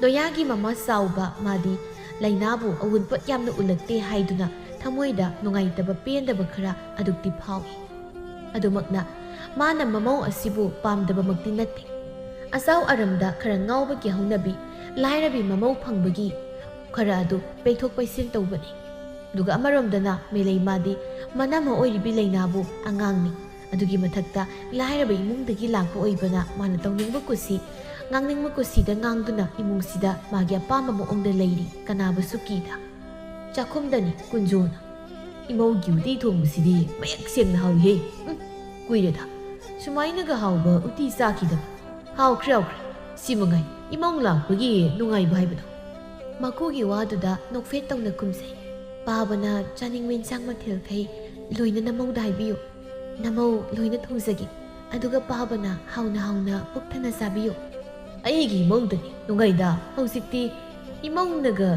ꯅꯣꯌꯥꯒꯤ ꯃꯃꯥ ꯆꯥꯎꯕ ꯃꯥꯗꯤ ꯂꯩꯅꯥꯕꯨ ꯑꯋꯨꯟꯄꯣꯠ ꯌꯥꯝꯅ ꯎꯠꯂꯛꯇꯦ ꯍꯥꯏꯗꯨꯅ ꯊꯃꯣꯏꯗ ꯅꯨꯡꯉꯥꯏꯇꯕ ꯄꯦꯟꯗꯕ ꯈꯔ ꯑꯗꯨꯛꯇꯤ ꯐꯥꯎꯏ ꯑꯗꯨꯃꯛꯅ ꯃꯥꯅ ꯃꯃꯧ ꯑꯁꯤꯕꯨ ꯄꯥꯝꯗꯕꯃꯛꯇꯤ ꯅꯠꯇꯦ ꯑꯆꯥꯎ ꯑꯔꯝꯗ ꯈꯔ ꯉꯥꯎꯕꯒꯤ ꯍꯧꯅꯕꯤ ꯂꯥꯏꯔꯕꯤ ꯃꯃꯧ ꯐꯪꯕꯒꯤ ꯈꯔ ꯑꯗꯨ ꯄꯩꯊꯣꯛ ꯄꯩꯁꯤꯟ ꯇꯧꯕꯅꯤ ꯑꯗꯨꯒ ꯑꯃꯔꯣꯝꯗꯅ ꯃꯦꯂꯩ ꯃꯥꯗꯤ ꯃꯅꯝ ꯑꯣꯏꯔꯤꯕꯤ ꯂꯩꯅꯥꯕꯨ ꯑꯉꯥꯡꯅꯤ ꯑꯗꯨꯒꯤ ꯃꯊꯛꯇ ꯂꯥꯏꯔꯕ ꯏꯃꯨꯡꯗꯒꯤ ꯂꯥꯛꯄ ꯑꯣꯏꯕꯅ ꯃꯥꯅ ꯇꯧꯅꯤꯡꯕ ꯀꯨꯁꯤ ꯉꯥꯡꯅꯤꯡꯕ ꯀꯨꯁꯤꯗ ꯉꯥꯡꯗꯨꯅ ꯏꯃꯨꯡꯁꯤꯗ ꯃꯥꯒꯤ ꯑꯄꯥꯝꯕ ꯃꯑꯣꯡꯗ ꯂꯩꯔꯤ ꯀꯅꯥꯕꯨꯁꯨ ꯀꯤꯗ ꯆꯥꯛꯈꯨꯝꯗꯅꯤ ꯀꯨꯟꯖꯣꯅ ꯏꯃꯧꯒꯤ ꯎꯇꯤ ꯊꯣꯡꯕꯁꯤꯗꯤ ꯃꯌꯦꯛ ꯁꯦꯡꯅ ꯍꯥꯎꯏꯍꯦ ꯀꯨꯏꯔꯦꯗ ꯁꯨꯃꯥꯏꯅꯒ ꯍꯥꯎꯕ ꯎꯇꯤ ꯆꯥꯈꯤꯗꯕ ꯍꯥꯎꯈ꯭ꯔꯦ ꯁꯤ ꯃꯉꯥꯏ ꯏꯃꯧ ꯂꯥꯛꯄꯒꯤ ꯅꯨꯡꯉꯥꯏꯕ ꯍꯥꯏꯕꯗꯣ ꯃꯀꯨꯒꯤ ꯋꯥꯗꯨꯗ ꯅꯣꯛꯐꯦꯠ ꯇꯧꯅ ꯈꯨꯝꯖꯩ ꯄꯥꯕꯅ ꯆꯥꯅꯤꯡꯕ ꯏꯟꯁꯥꯡ ꯃꯊꯦꯜꯈꯩ ꯂꯣꯏꯅ ꯅꯃꯧꯗ ꯍꯥꯏꯕꯤꯌꯨ ꯅꯃꯧ ꯂꯣꯏꯅ ꯊꯣꯡꯖꯒꯦ ꯑꯗꯨꯒ ꯄꯥꯕꯅ ꯍꯥꯎꯅ ꯄꯨꯛꯊꯟꯅ ꯆꯥꯕꯤꯌꯨ ꯑꯩꯒꯤ ꯏꯃꯧꯗꯅꯤ ꯅꯨꯡꯉꯥꯏꯗ ꯍꯧꯖꯤꯛꯇꯤ ꯏꯃꯧꯅꯒ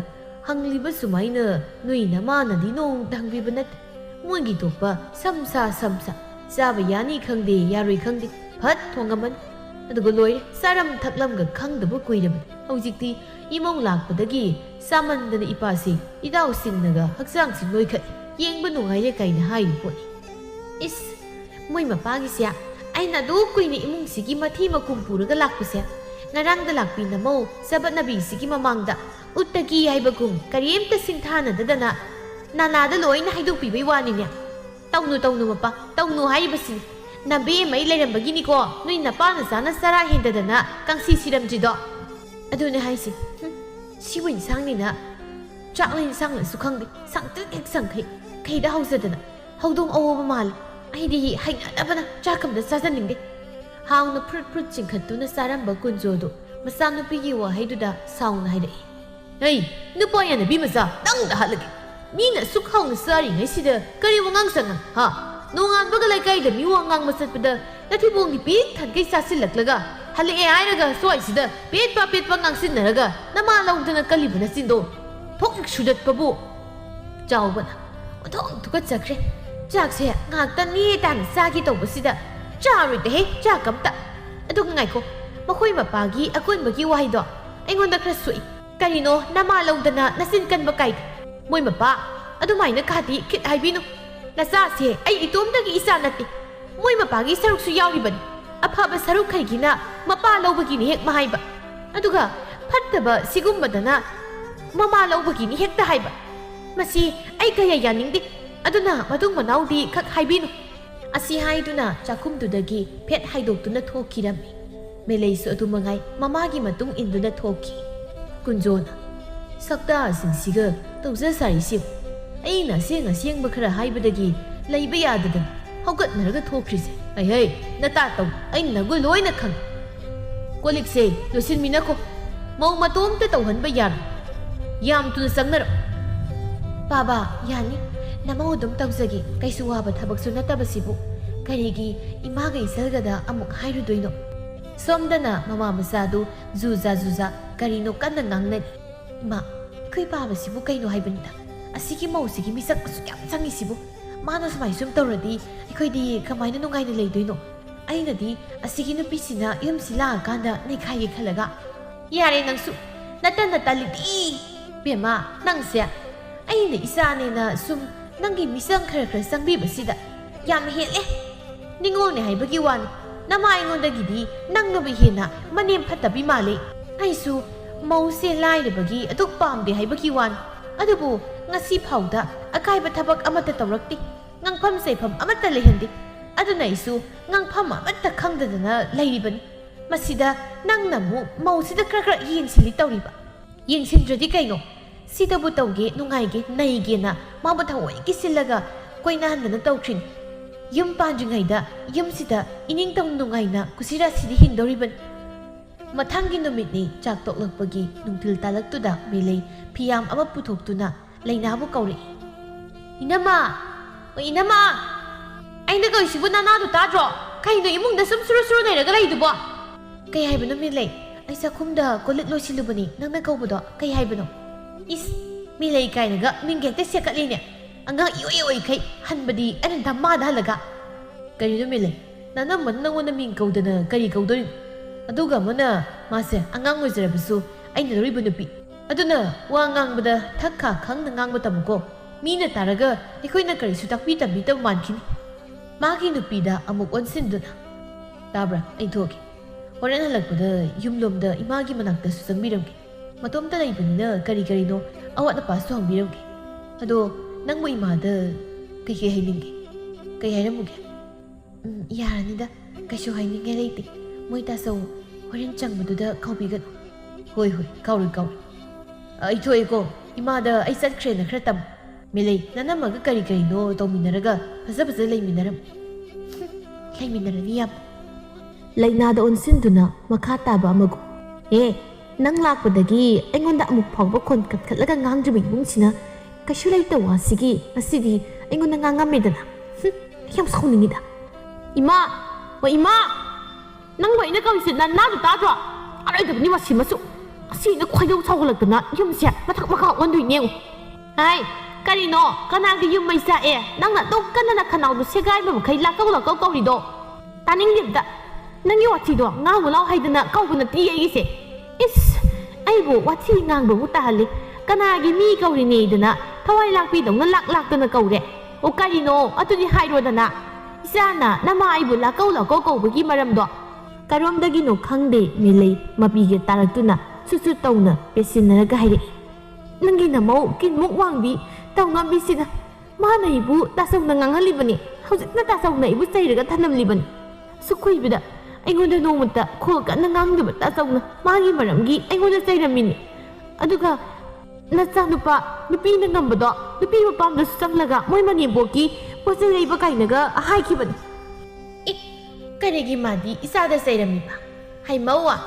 ꯍꯪꯂꯤꯕ ꯁꯨꯃꯥꯏꯅ ꯅꯣꯏ ꯅꯃꯥꯅꯗꯤ ꯅꯣꯡꯇ ꯍꯪꯕꯤꯕ ꯅꯠꯇꯦ ꯃꯣꯏꯒꯤ ꯊꯣꯛꯄ ꯁꯝꯁꯥ ꯆꯥꯕ ꯌꯥꯅꯤ ꯈꯪꯗꯦ ꯌꯥꯔꯣꯏ ꯈꯪꯗꯦ ꯐꯠ ꯊꯣꯡꯉꯝꯃꯅꯤ ꯑꯗꯨꯒ ꯂꯣꯏꯔꯦ ꯆꯥꯔꯝ ꯊꯛꯂꯝꯒ ꯈꯪꯗꯕ ꯀꯨꯏꯔꯕꯅꯤ ꯍꯧꯖꯤꯛꯇꯤ ꯏꯃꯧ ꯂꯥꯛꯄꯗꯒꯤ ꯆꯥꯃꯟꯗꯅ ꯏꯄꯥꯁꯤ ꯏꯗꯥꯎꯁꯤꯡꯅꯒ ꯍꯛꯆꯥꯡꯁꯤ ꯅꯣꯏꯈꯠꯂꯤ ꯌꯦꯡꯕ ꯅꯨꯡꯉꯥꯏꯔꯦ ꯀꯥꯏꯅ ꯍꯥꯏꯔꯤ ꯄꯣꯠꯅꯤ ꯏꯁ ꯃꯣꯏ ꯃꯄꯥꯒꯤꯁꯦ ꯑꯩꯅ ꯑꯗꯨ ꯀꯨꯏꯅ ꯏꯃꯨꯡꯁꯤꯒꯤ ꯃꯊꯤ ꯃꯀꯨꯝ ꯄꯨꯔꯒ ꯂꯥꯛꯄꯁꯦ ꯉꯔꯥꯡꯗ ꯂꯥꯛꯄꯤ ꯅꯃꯧ ꯆꯕꯠꯅꯕꯤꯁꯤꯒꯤ ꯃꯃꯥꯡꯗ ꯎꯠꯇꯒꯤ ꯍꯥꯏꯕꯒꯨꯝ ꯀꯔꯤꯝꯇ ꯁꯤꯡꯊꯥꯅꯗꯗꯅ ꯅꯥꯅꯥꯗ ꯂꯣꯏꯅ ꯍꯥꯏꯗꯣꯛꯄꯤꯕꯩ ꯋꯥꯅꯤꯅꯦ ꯇꯧꯅꯨ ꯃꯄꯥ ꯇꯧꯅꯨ ꯍꯥꯏꯔꯤꯕꯁꯤꯅꯤ ꯅꯕꯦꯝꯃꯩ ꯂꯩꯔꯝꯕꯒꯤꯅꯤꯀꯣ ꯅꯣꯏ ꯅꯄꯥꯅ ꯆꯥꯅ ꯆꯔꯥ ꯍꯦꯟꯗꯗꯅ ꯀꯥꯡꯁꯤ ꯁꯤꯔꯝꯗ꯭ꯔꯤꯗꯣ ꯑꯗꯨꯅꯦ ꯍꯥꯏꯁꯤ ꯁꯤꯕꯨ ꯏꯟꯁꯥꯡꯅꯤꯅ ꯆꯥꯛꯂ ꯏꯟꯁꯥꯡꯅꯁꯨ ꯈꯪꯗꯦ ꯁꯪꯇ꯭ꯔꯤꯛ ꯍꯦꯛ ꯁꯪꯈꯩ ꯈꯩꯗ ꯍꯧꯖꯗꯅ ꯍꯧꯗꯣꯡ ꯑꯋꯣꯕ ꯃꯥꯜꯂꯤ ꯑꯩꯗꯤ ꯍꯩꯅꯗꯕꯅ ꯆꯥꯛꯀꯝꯗ ꯆꯥꯖꯅꯤꯡꯗꯦ ꯍꯥꯎꯅ ꯐ꯭ꯔꯨꯠ ꯆꯤꯡꯈꯠꯇꯨꯅ ꯆꯥꯔꯝꯕ ꯀꯨꯟꯖꯣꯗꯨ ꯃꯆꯥꯅꯨꯄꯤꯒꯤ ꯋꯥꯍꯩꯗꯨꯗ ꯁꯥꯎꯅ ꯍꯥꯏꯔꯛꯏ ꯍꯩ ꯅꯨꯄꯥ ꯌꯥꯅꯕꯤ ꯃꯆꯥ ꯅꯪꯗ ꯍꯥꯠꯂꯒꯦ ꯃꯤꯅ ꯑꯁꯨꯛ ꯍꯥꯎꯅ ꯆꯥꯔꯤꯉꯩꯁꯤꯗ ꯀꯔꯤ ꯋꯥꯉꯥꯡ ꯁꯉꯥꯡ ꯅꯣꯡꯉꯥꯟꯕꯒ ꯂꯩꯀꯥꯏꯗ ꯃꯤꯋꯥ ꯉꯥꯡꯕ ꯆꯠꯄꯗ ꯅꯊꯤꯕꯣꯡꯒꯤ ꯄꯤꯛ ꯊꯟꯈꯩ ꯆꯥꯁꯤꯜꯂꯛꯂꯒ ꯍꯜꯂꯛꯑꯦ ꯍꯥꯏꯔꯒ ꯁ꯭ꯋꯥꯏꯁꯤꯗ ꯄꯦꯠꯄ ꯉꯥꯡꯁꯤꯟꯅꯔꯒ ꯅꯃꯥ ꯂꯧꯗꯅ ꯀꯜꯂꯤꯕ ꯅꯆꯤꯟꯗꯣ ꯊꯣꯛ ꯁꯨꯗꯠꯄꯕꯨ ꯆꯥꯎꯕꯅ ꯑꯣꯟꯊꯣꯛ ꯊꯨꯀꯠꯆꯈ꯭ꯔꯦ ꯆꯥꯛꯁꯦ ꯉꯥꯏꯍꯥꯛꯇꯪ ꯇꯥꯅ ꯆꯥꯒꯦ ꯇꯧꯕꯁꯤꯗ ꯆꯥꯔꯣꯏꯗꯍꯦ ꯆꯥꯛ ꯑꯝꯇ ꯑꯗꯨꯒ ꯉꯥꯏꯈꯣ ꯃꯈꯣꯏ ꯃꯄꯥꯒꯤ ꯑꯀꯣꯟꯕꯒꯤ ꯋꯥꯍꯩꯗꯣ ꯑꯩꯉꯣꯟꯗ ꯈꯔ ꯁꯣꯛꯏ Karino nama laudana nasin kan bakai. Moi mapa adumaina khati khit haibinu. Nacha se ai itomdagi isa nati. Moi mapagi saruk su yauribani. Afaba saruk khaigina mapa laubagini hek mahaiba. Aduga fattaba sigumbadana mama laubagini hekta haiba. Masi ai kaya yaningdi. Aduna matung manaudi khak haibinu. Asi haiduna chakumdudagi phet haidoktuna thokirami. Melaisu adumangai mamagi matung induna thoki. Kunjona sakta singsiga tawza sarisi. Aina senga khara haibadagi leiba yadadana haugatnaraga thokrise. Ai nata taw aina nagu loina khang. Kolikse losinmina ko mau matomta tawhanba yar. Yam tuna sangnar. Baba yani namau dum tawzagi kaisu waba thabaksu natabasibu karigi imaga isargada amuk hairudoino. Somdana mama masadu zuza karino kanna ngangnani. Ma kai baba sibu kaino haibanda. Asigi mausigi misak asu yam changisibu. Mano samai sum tawradi ikoidi kamaina nungaina leidoino. Ainadi asigi nupisina yum sila kanda nekhai khalaga. Yare nangsu nata lidi. Bema nangse aina isane na sum nangi misang khara sangbi basida. Yam hele. Ningone haibagi wani. Nama aingondagidi nang nabihina manem phatabi male. Aisu mause lairabagi aduk pamde haibagi wan. Adubu ngasi phauda akaiba thabak amata tawrakti. Ngangpham sepham amata lehandi. Aduna isu ngangpham amata khangdadana leiribani. Masida nang namu mausida kra yengsili tawriba. Yengsindradi kaino. Sidabu tawge nungaige naige na mabata hoi kisilaga koinahandana tawtrin. Yum panjingaida yum sida ining tong nungaina kusira sidi hindoriban. Mathangi numitni chak toklakpagi nungtil talaktuda melei phiyam ama puthoktuna lainabu kauri. Inama aina goisibu nanadu tadro kaino imungda sum suru nairaga leidubo. Kay haibano melei aisa khumda kolit loisilubani nangna kaubudo kay haibano. Is milei kainaga mingekte sekatline. Angang ioi kai hanbadi anan dhamma dalaga. Kari no milei nana man nangona ming kaudana kari kaudorin. Aduga mana mase angang oizarabasu aina loriba nupi. Aduna wa ngangbada thakka khangna ngangba tamuko. Mina taraga ikoina kari su takpi tambi tam mankini. Magi nupida amuk onsinduna. Tabra ai thoki. Horen halakpada yumlomda imagi manakta su sangbiramki. Matomta laibanina kari no awat na pasu hangbiramki. Ado nang mo imada kay hailingi. Kay hairamuge. Yaranida kayso hailingi leiti. Moy tasaw horin changbaduda kaubigan. Hoy kauri. Ito ko imada ay satkre na kratam. Milay nanamaga kari no tawminaraga pasa layminaram. Layminarani yap. Laynada onsinduna makataba amago. Nang lakpadagi aingonda amuk phawba kon katkatlaga ngangjumi bungsina kasu laita wasigi asidi aingonda ngangamedana. Yam sauningida. Ima nang waina kawisi nadu tadro. Araidabni wasimasu. Asina khwaidau sawgalakdana yumse mathak maka onduineng. Ai karino kanagi yum maisa nangna tokkana khanawdu segaiba makai lakau kaurido. Taninglibda nangi watido ngawulaw haidana kawbuna tiyegise. Is aibu wati ngangba mutahali kanagi mi kaurinedana thawai lakpidongna laktana kaure. O karino atuni hairodana. Isana nama aibu lakau kaubagi maramdo. Karomdagi no khangde milei mapige taraktuna susu tawna pesinaraga haire. Nangi namau kinmuk wangbi tawngam bisina mana ibu tasawna ngangalibani. Hawjikna tasawna ibu sairaga thanamlibani. Sukhuibida aingonda nomata khol kana ngangdaba tasawna magi maramgi aingonda sairamini. Aduga nacha nupi na ngambado nupi mapamda sanglaga moy maniboki posa leiba kainaga haikiban. Karigi madi isada sairamiba. Hai mawa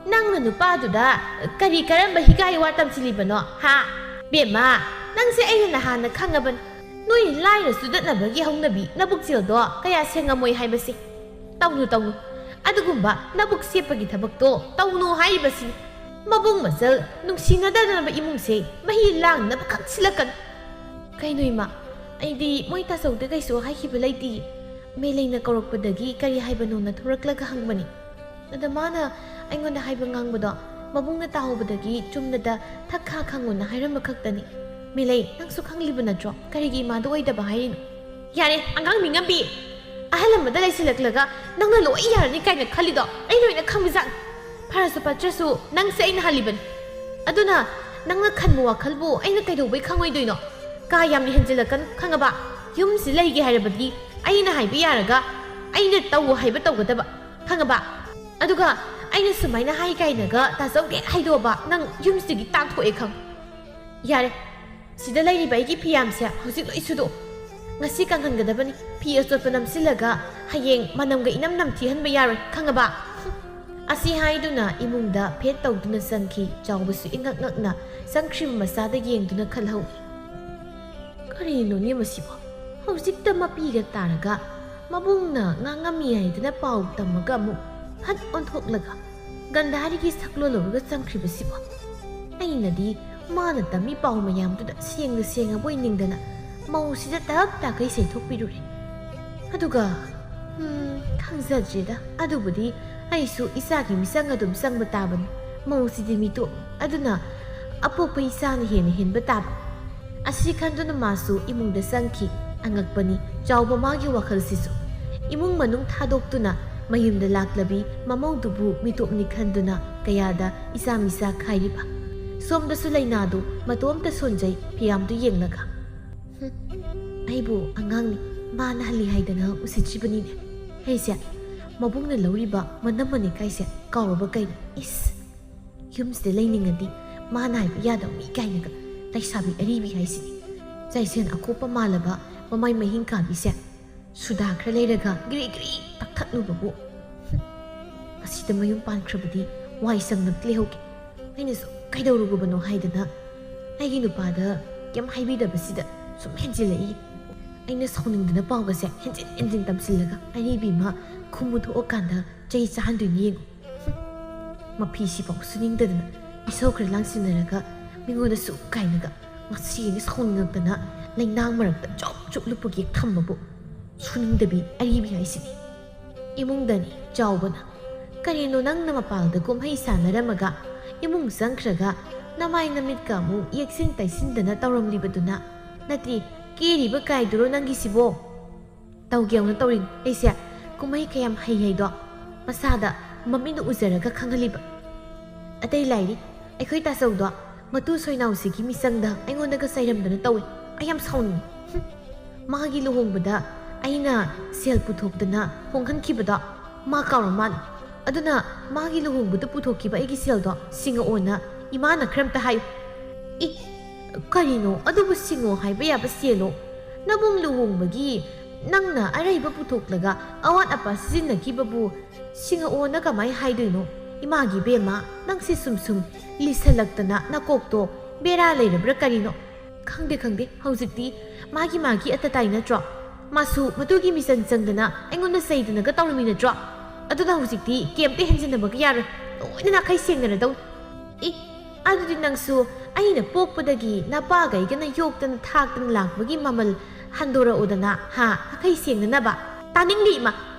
nangna nupaduda kari karamba higai watam silibano ha bema nangse aina nahana khangaban noi laira sudatnabagi hongnabi nabuksildo kaya sengamoy haibasi. Tawnu adugumba nabuk sepagi thabakto tawnu haibasi. Mabung masal nungsinadana ba imungse mahilang na bakaksilakan. Kay noima aidi moy tasawda kayso haikibalaiti. Melay na korokpadagi kari haibano na thuraklaga hangmani. Nadamana aingonda haiba ngangbado ꯃꯕꯨꯡꯅ ꯇꯥꯍꯧꯕꯗꯒꯤ ꯆꯨꯝꯅꯗ ꯊꯛꯈꯥ ꯈꯪꯉꯨꯅ ꯍꯥꯏꯔꯝꯕ ꯈꯛꯇꯅꯤ꯫ ꯃꯤꯂꯩ, ꯅꯪꯁꯨ ꯈꯪꯂꯤꯕ ꯅꯠꯇ꯭ꯔꯣ ꯀꯔꯤꯒꯤ ꯏꯃꯥꯗꯣ ꯑꯣꯏꯗꯕ ꯍꯥꯏꯔꯤꯅꯣ? ꯌꯥꯔꯦ ꯑꯉꯥꯡ ꯃꯤꯉꯝꯕꯤ, ꯑꯍꯜ ꯑꯃꯗ ꯂꯩꯁꯤꯜꯂꯛꯂꯒ ꯅꯪꯅ ꯂꯣꯏ ꯌꯥꯔꯅꯤ ꯀꯥꯏꯅ ꯈꯜꯂꯤꯗꯣ ꯑꯩ ꯂꯣꯏꯅ ꯈꯪꯕꯖꯥꯠꯅꯤ꯫ ꯐꯔꯁꯨ ꯐꯠꯇ꯭ꯔꯁꯨ ꯅꯪꯁꯦ ꯑꯩꯅ ꯍꯜꯂꯤꯕꯅꯤ, ꯑꯗꯨꯅ ꯅꯪꯅ ꯈꯟꯕ ꯋꯥꯈꯜꯕꯨ ꯑꯩꯅ ꯀꯩꯗꯧꯕꯩ ꯈꯪꯉꯣꯏꯗꯣꯏꯅꯣ? ꯀꯥ ꯌꯥꯝꯅ ꯍꯦꯟꯖꯤꯜꯂꯛꯀꯅꯨ ꯈꯪꯉꯕ? ꯌꯨꯝꯁꯤ ꯂꯩꯒꯦ ꯍꯥꯏꯔꯕꯗꯤ ꯑꯩꯅ ꯍꯥꯏꯕ ꯌꯥꯔꯒ ꯑꯩꯅ ꯇꯧ ꯍꯥꯏꯕ ꯇꯧꯒꯗꯕ ꯈꯪꯉꯕ? ꯑꯗꯨꯒ ꯑꯩꯅ ꯁꯨꯃꯥꯏꯅ ꯍꯥꯏ ꯀꯥꯏꯅꯒ ꯇꯥꯖꯧꯒꯦ ꯍꯥꯏꯗꯣꯛꯑꯕ ꯅꯪ ꯌꯨꯝꯁꯤꯗꯒꯤ ꯇꯥꯟꯊꯣꯛꯑꯦ ꯈꯪ꯫ ꯌꯥꯔꯦ, ꯁꯤꯗ ꯂꯩꯔꯤꯕ ꯑꯩꯒꯤ ꯐꯤꯌꯥꯝꯁꯦ ꯍꯧꯖꯤꯛ ꯂꯣꯏ ꯁꯨꯗꯣꯛ, ꯉꯁꯤ ꯀꯪꯍꯟꯒꯗꯕꯅꯤ꯫ ꯐꯤ ꯑꯆꯣꯠꯄ ꯅꯝꯁꯤꯜꯂꯒ ꯍꯌꯦꯡ ꯃꯅꯝꯒ ꯏꯅꯝ ꯅꯝꯊꯤꯍꯟꯕ ꯌꯥꯔꯣꯏ ꯈꯪꯉꯕ? ꯑꯁꯤ ꯍꯥꯏꯗꯨꯅ ꯏꯃꯨꯡꯗ ꯐꯦꯠ ꯇꯧꯗꯨꯅ ꯆꯪꯈꯤ꯫ ꯆꯥꯎꯕꯁꯨ ꯏꯉꯛ ꯉꯛꯅ ꯆꯪꯈ꯭ꯔꯤꯕ ꯃꯆꯥꯗ ꯌꯦꯡꯗꯨꯅ ꯈꯜꯍꯧꯏ, ꯀꯔꯤꯅꯣꯅꯦ ꯃꯁꯤꯕꯣ? ꯍꯧꯖꯤꯛꯇ ꯃꯄꯤꯒ ꯇꯥꯔꯒ ꯃꯕꯨꯡꯅ ꯉꯥꯡꯉꯝꯃꯤ ꯍꯥꯏꯗꯅ ꯄꯥꯎ ꯇꯝꯃꯒ ꯑꯃꯨꯛ ꯐꯠ ꯑꯣꯟꯊꯣꯛꯂꯒ ꯒꯟꯙꯥꯔꯤꯒꯤ ꯁꯛꯂꯣꯟ ꯆꯪꯈ꯭ꯔꯤꯕꯁꯤꯕꯣ? ꯑꯩꯅꯗꯤ ꯃꯥꯅ ꯇꯝꯃꯤ ꯄꯥꯎ ꯃꯌꯥꯝꯗꯨꯗ ꯁꯦꯡꯅ ꯁꯦꯡꯉꯕꯣꯏ ꯅꯤꯡꯗꯅ ꯃꯧꯁꯤꯗ ꯇꯞ ꯇꯥꯈꯩ ꯁꯩꯊꯣꯛꯄꯤꯔꯨꯔꯦ꯫ ꯑꯗꯨꯒ ꯈꯪꯖꯗ꯭ꯔꯦꯗ, ꯑꯗꯨꯕꯨꯗꯤ ꯑꯩꯁꯨ ꯏꯆꯥꯒꯤ ꯃꯤꯆꯪ ꯑꯗꯨꯝ ꯆꯪꯕ ꯇꯥꯕꯅꯤ꯫ ꯃꯧꯁꯤꯗꯤ ꯃꯤꯇꯣꯞ, ꯑꯗꯨꯅ ꯑꯄꯣꯛꯄ ꯏꯆꯥꯅ ꯍꯦꯟꯅ ꯍꯦꯟꯕ ꯇꯥꯕ꯫ ꯑꯁꯤ ꯈꯟꯗꯨꯅ ꯃꯥꯁꯨ ꯏꯃꯨꯡꯗ ꯆꯪꯈꯤ꯫ ꯑꯉꯛꯄꯅꯤ ꯆꯥꯎꯕ ꯃꯥꯒꯤ ꯋꯥꯈꯜꯁꯤꯁꯨ꯫ ꯏꯃꯨꯡ ꯃꯅꯨꯡ ꯊꯥꯗꯣꯛꯇꯨꯅ ꯃꯌꯨꯝꯗ ꯂꯥꯛꯂꯕꯤ ꯃꯃꯧꯗꯨꯕꯨ ꯃꯤꯇꯣꯞꯅꯤ ꯈꯟꯗꯨꯅ ꯀꯌꯥꯗ ꯏꯆꯥ ꯃꯤꯆꯥ ꯈꯥꯏꯔꯤꯕ꯫ ꯁꯣꯝꯗꯁꯨ ꯂꯩꯅꯥꯗꯨ ꯃꯇꯣꯝꯇ ꯁꯣꯟꯖꯩ ꯐꯤꯌꯥꯝꯗꯨ ꯌꯦꯡꯂꯒ꯫ ꯑꯩꯕꯨ ꯑꯉꯥꯡꯅꯤ, ꯃꯥꯅ ꯍꯜꯂꯤ ꯍꯥꯏꯗꯅ ꯎꯁꯤꯠꯇ꯭ꯔꯤꯕꯅꯤꯅꯦ꯫ ꯑꯩꯁꯦ ꯃꯕꯨꯡꯅ ꯂꯧꯔꯤꯕ ꯃꯅꯝ ꯃꯅꯦꯀꯥꯏꯁꯦ ꯀꯥꯎꯔꯕ ꯀꯩꯅꯣ? ꯏꯁ, ꯌꯨꯝꯁꯤꯗ ꯂꯩꯅꯤꯡꯉꯗꯤ ꯃꯥꯅ ꯍꯥꯏꯕ ꯌꯥꯗꯕ ꯃꯤ ꯀꯥꯏꯅꯒ ꯂꯩꯁꯥꯕꯤ ꯑꯔꯤꯕꯤ ꯍꯥꯏꯁꯤꯅꯤ꯫ ꯆꯥꯏꯁꯦꯟ ꯑꯀꯣꯞꯄ ꯃꯥꯜꯂꯕ ꯃꯃꯥꯏ ꯃꯍꯤꯡ ꯀꯥꯕꯤꯁꯦ ꯁꯨꯗꯥ ꯈꯔ ꯂꯩꯔꯒ ꯒ꯭ꯔꯤ ꯒ꯭ꯔꯤ ꯇꯛꯊꯠꯂꯨꯕꯕꯨ ꯑꯁꯤꯗ ꯃꯌꯨꯝ ꯄꯥꯟꯈ꯭ꯔꯕꯗꯤ ꯋꯥꯏ ꯁꯪꯅꯛ ꯂꯩꯍꯧꯒꯦ꯫ ꯑꯩꯅꯁꯨ ꯀꯩꯗꯧꯔꯨꯕꯅꯣ ꯍꯥꯏꯗꯅ ꯑꯩꯒꯤ ꯅꯨꯄꯥꯗ ꯀꯩꯝ ꯍꯥꯏꯕꯤꯗꯕꯁꯤꯗ ꯁꯨꯝ ꯍꯦꯟꯖꯤꯜꯂꯛꯏ꯫ ꯑꯩꯅ ꯁꯥꯎꯅꯤꯡꯗꯅ ꯄꯥꯎꯒꯁꯦ ꯍꯦꯟꯖꯤꯟ ꯍꯦꯟꯖꯤꯟ ꯇꯝꯁꯤꯜꯂꯒ ꯑꯔꯤꯕꯤ ꯑꯃ ꯈꯨꯝꯃꯨ ꯊꯣꯛꯑꯀꯥꯟꯗ ꯆꯩ ꯆꯥꯍꯟꯗꯣꯏꯅꯤ ꯌꯦꯡꯉꯨ꯫ ꯃꯐꯤꯁꯤꯐꯥꯎ ꯁꯨꯅꯤꯡꯗꯗꯅ ꯏꯁꯧ ꯈꯔ ꯂꯥꯡꯁꯤꯟꯅꯔꯒ ꯃꯤꯉꯣꯟꯗꯁꯨ ꯀꯥꯏꯅꯒ ꯉꯁꯤ ꯑꯩꯅ ꯁꯥꯎꯅꯤꯡꯉꯛꯇꯅ ꯂꯩꯅꯥꯡ ꯃꯔꯛꯇ ꯆꯨꯞ ꯆꯨꯞ ꯂꯨꯞꯄꯒꯤ ꯊꯝꯕꯕꯨ ꯁꯨꯅꯤꯡꯗꯕꯤ ꯑꯔꯤꯕꯤ ꯍꯥꯏꯁꯤꯅꯤ꯫ ꯏꯃꯨꯡꯗꯅꯤ ꯆꯥꯎꯕꯅ, ꯀꯔꯤꯅꯣ ꯅꯪꯅ ꯃꯄꯥꯜꯗ ꯀꯨꯝꯍꯩ ꯁꯥꯟꯅꯔꯝꯃꯒ ꯏꯃꯨꯡ ꯆꯪꯈ꯭ꯔꯒ ꯅꯃꯥꯏ ꯅꯃꯤꯠꯀ ꯑꯃꯨꯛ ꯌꯦꯛꯁꯤꯟ ꯇꯩꯁꯤꯟꯗꯅ ꯇꯧꯔꯝꯂꯤꯕꯗꯨꯅ? ꯅꯠꯇꯦ, ꯀꯦꯔꯤꯕ ꯀꯥꯏꯗꯨꯔꯣ ꯅꯪꯒꯤꯁꯤꯕꯣ? ꯇꯧꯒꯦꯎꯅ ꯇꯧꯔꯤꯅꯤ ꯑꯩꯁꯦ ꯀꯨꯝꯍꯩ ꯀꯌꯥꯝ ꯍꯩ ꯍꯩꯗꯣ ꯃꯁꯥꯗ ꯃꯃꯤꯠꯅ ꯎꯖꯔꯒ ꯈꯪꯍꯜꯂꯤꯕ꯫ ꯑꯇꯩ ꯂꯥꯏꯔꯤ ꯑꯩꯈꯣꯏ ꯇꯥꯆꯧꯗꯣ ꯃꯇꯨ ꯁꯣꯏꯅꯥꯎꯁꯤꯒꯤ ꯃꯤꯆꯪꯗ ꯑꯩꯉꯣꯟꯗꯒ ꯆꯩꯔꯝꯗꯅ ꯇꯧꯏ꯫ ꯑꯩ ꯌꯥꯝ ꯁꯥꯎꯅꯤꯡꯉꯤ꯫ ꯃꯥꯒꯤ ꯂꯨꯍꯣꯡꯕꯗ ꯑꯩꯅ ꯁꯦꯜ ꯄꯨꯊꯣꯛꯇꯅ ꯍꯣꯡꯍꯟꯈꯤꯕꯗꯣ ꯃꯥ ꯀꯥꯎꯔ ꯃꯥꯜꯂꯦ꯫ ꯑꯗꯨꯅ ꯃꯥꯒꯤ ꯂꯨꯍꯣꯡꯕꯗ ꯄꯨꯊꯣꯛꯈꯤꯕ ꯑꯩꯒꯤ ꯁꯦꯜꯗꯣ ꯁꯤꯡꯉꯛꯑꯣꯅ ꯏꯃꯥꯅ ꯈꯔꯝꯇ ꯍꯥꯏꯌꯨ꯫ ꯏ, ꯀꯔꯤꯅꯣ ꯑꯗꯨꯕꯨ ꯁꯤꯡꯉꯣ ꯍꯥꯏꯕ ꯌꯥꯕ ꯁꯦꯜꯂꯣ? ꯅꯕꯨꯡ ꯂꯨꯍꯣꯡꯕꯒꯤ ꯅꯪꯅ ꯑꯔꯩꯕ ꯄꯨꯊꯣꯛꯂꯒ ꯑꯋꯥꯠ ꯑꯄꯥ ꯁꯤꯖꯤꯟꯅꯈꯤꯕꯕꯨ ꯁꯤꯡꯉꯛꯑꯣꯅ ꯀꯃꯥꯏꯅ ꯍꯥꯏꯗꯣꯏꯅꯣ? ꯏꯃꯥꯒꯤ ꯕꯦꯝꯃ, ꯅꯪꯁꯤ ꯁꯨꯝ ꯁꯨꯝ ꯂꯤꯁꯜꯂꯛꯇꯅ ꯅꯀꯣꯛꯇꯣ ꯕꯦꯔꯥ ꯂꯩꯔꯕ꯭ꯔꯥ ꯀꯔꯤꯅꯣ? ꯈꯪꯗꯦ ꯈꯪꯗꯦ, ꯍꯧꯖꯤꯛꯇꯤ ꯃꯥꯒꯤ ꯑꯇꯇꯥꯏ ꯅꯠꯇ꯭ꯔꯣ? ꯃꯥꯁꯨ ꯃꯇꯨꯒꯤ ꯃꯤꯆꯪ ꯆꯪꯗꯅ ꯑꯩꯉꯣꯟꯗ ꯆꯩꯗꯅꯒ ꯇꯧꯔꯝꯃꯤ ꯅꯠꯇ꯭ꯔꯣ? ꯑꯗꯨꯅ ꯍꯧꯖꯤꯛꯇꯤ ꯀꯩꯝꯇ ꯍꯦꯟꯖꯤꯟꯅꯕꯒ ꯌꯥꯔꯣꯏ, ꯂꯣꯏꯅ ꯅꯥꯈꯩ ꯁꯦꯡꯅꯔꯗꯧꯅꯤ꯫ ꯏ, ꯑꯗꯨꯗꯤ ꯅꯪꯁꯨ ꯑꯩꯅ ꯄꯣꯛꯄꯗꯒꯤ ꯅꯄꯥꯒꯩꯒꯅ ꯌꯣꯛꯇꯅ ꯊꯥꯛꯇꯅ ꯂꯥꯛꯄꯒꯤ ꯃꯃꯜ ꯍꯟꯗꯣꯔꯛꯎꯗꯅ ꯅꯥꯈꯩ ꯁꯦꯡꯅꯅꯕ꯫ ꯇꯥꯅꯤꯡꯗꯦ ꯏꯃꯥ,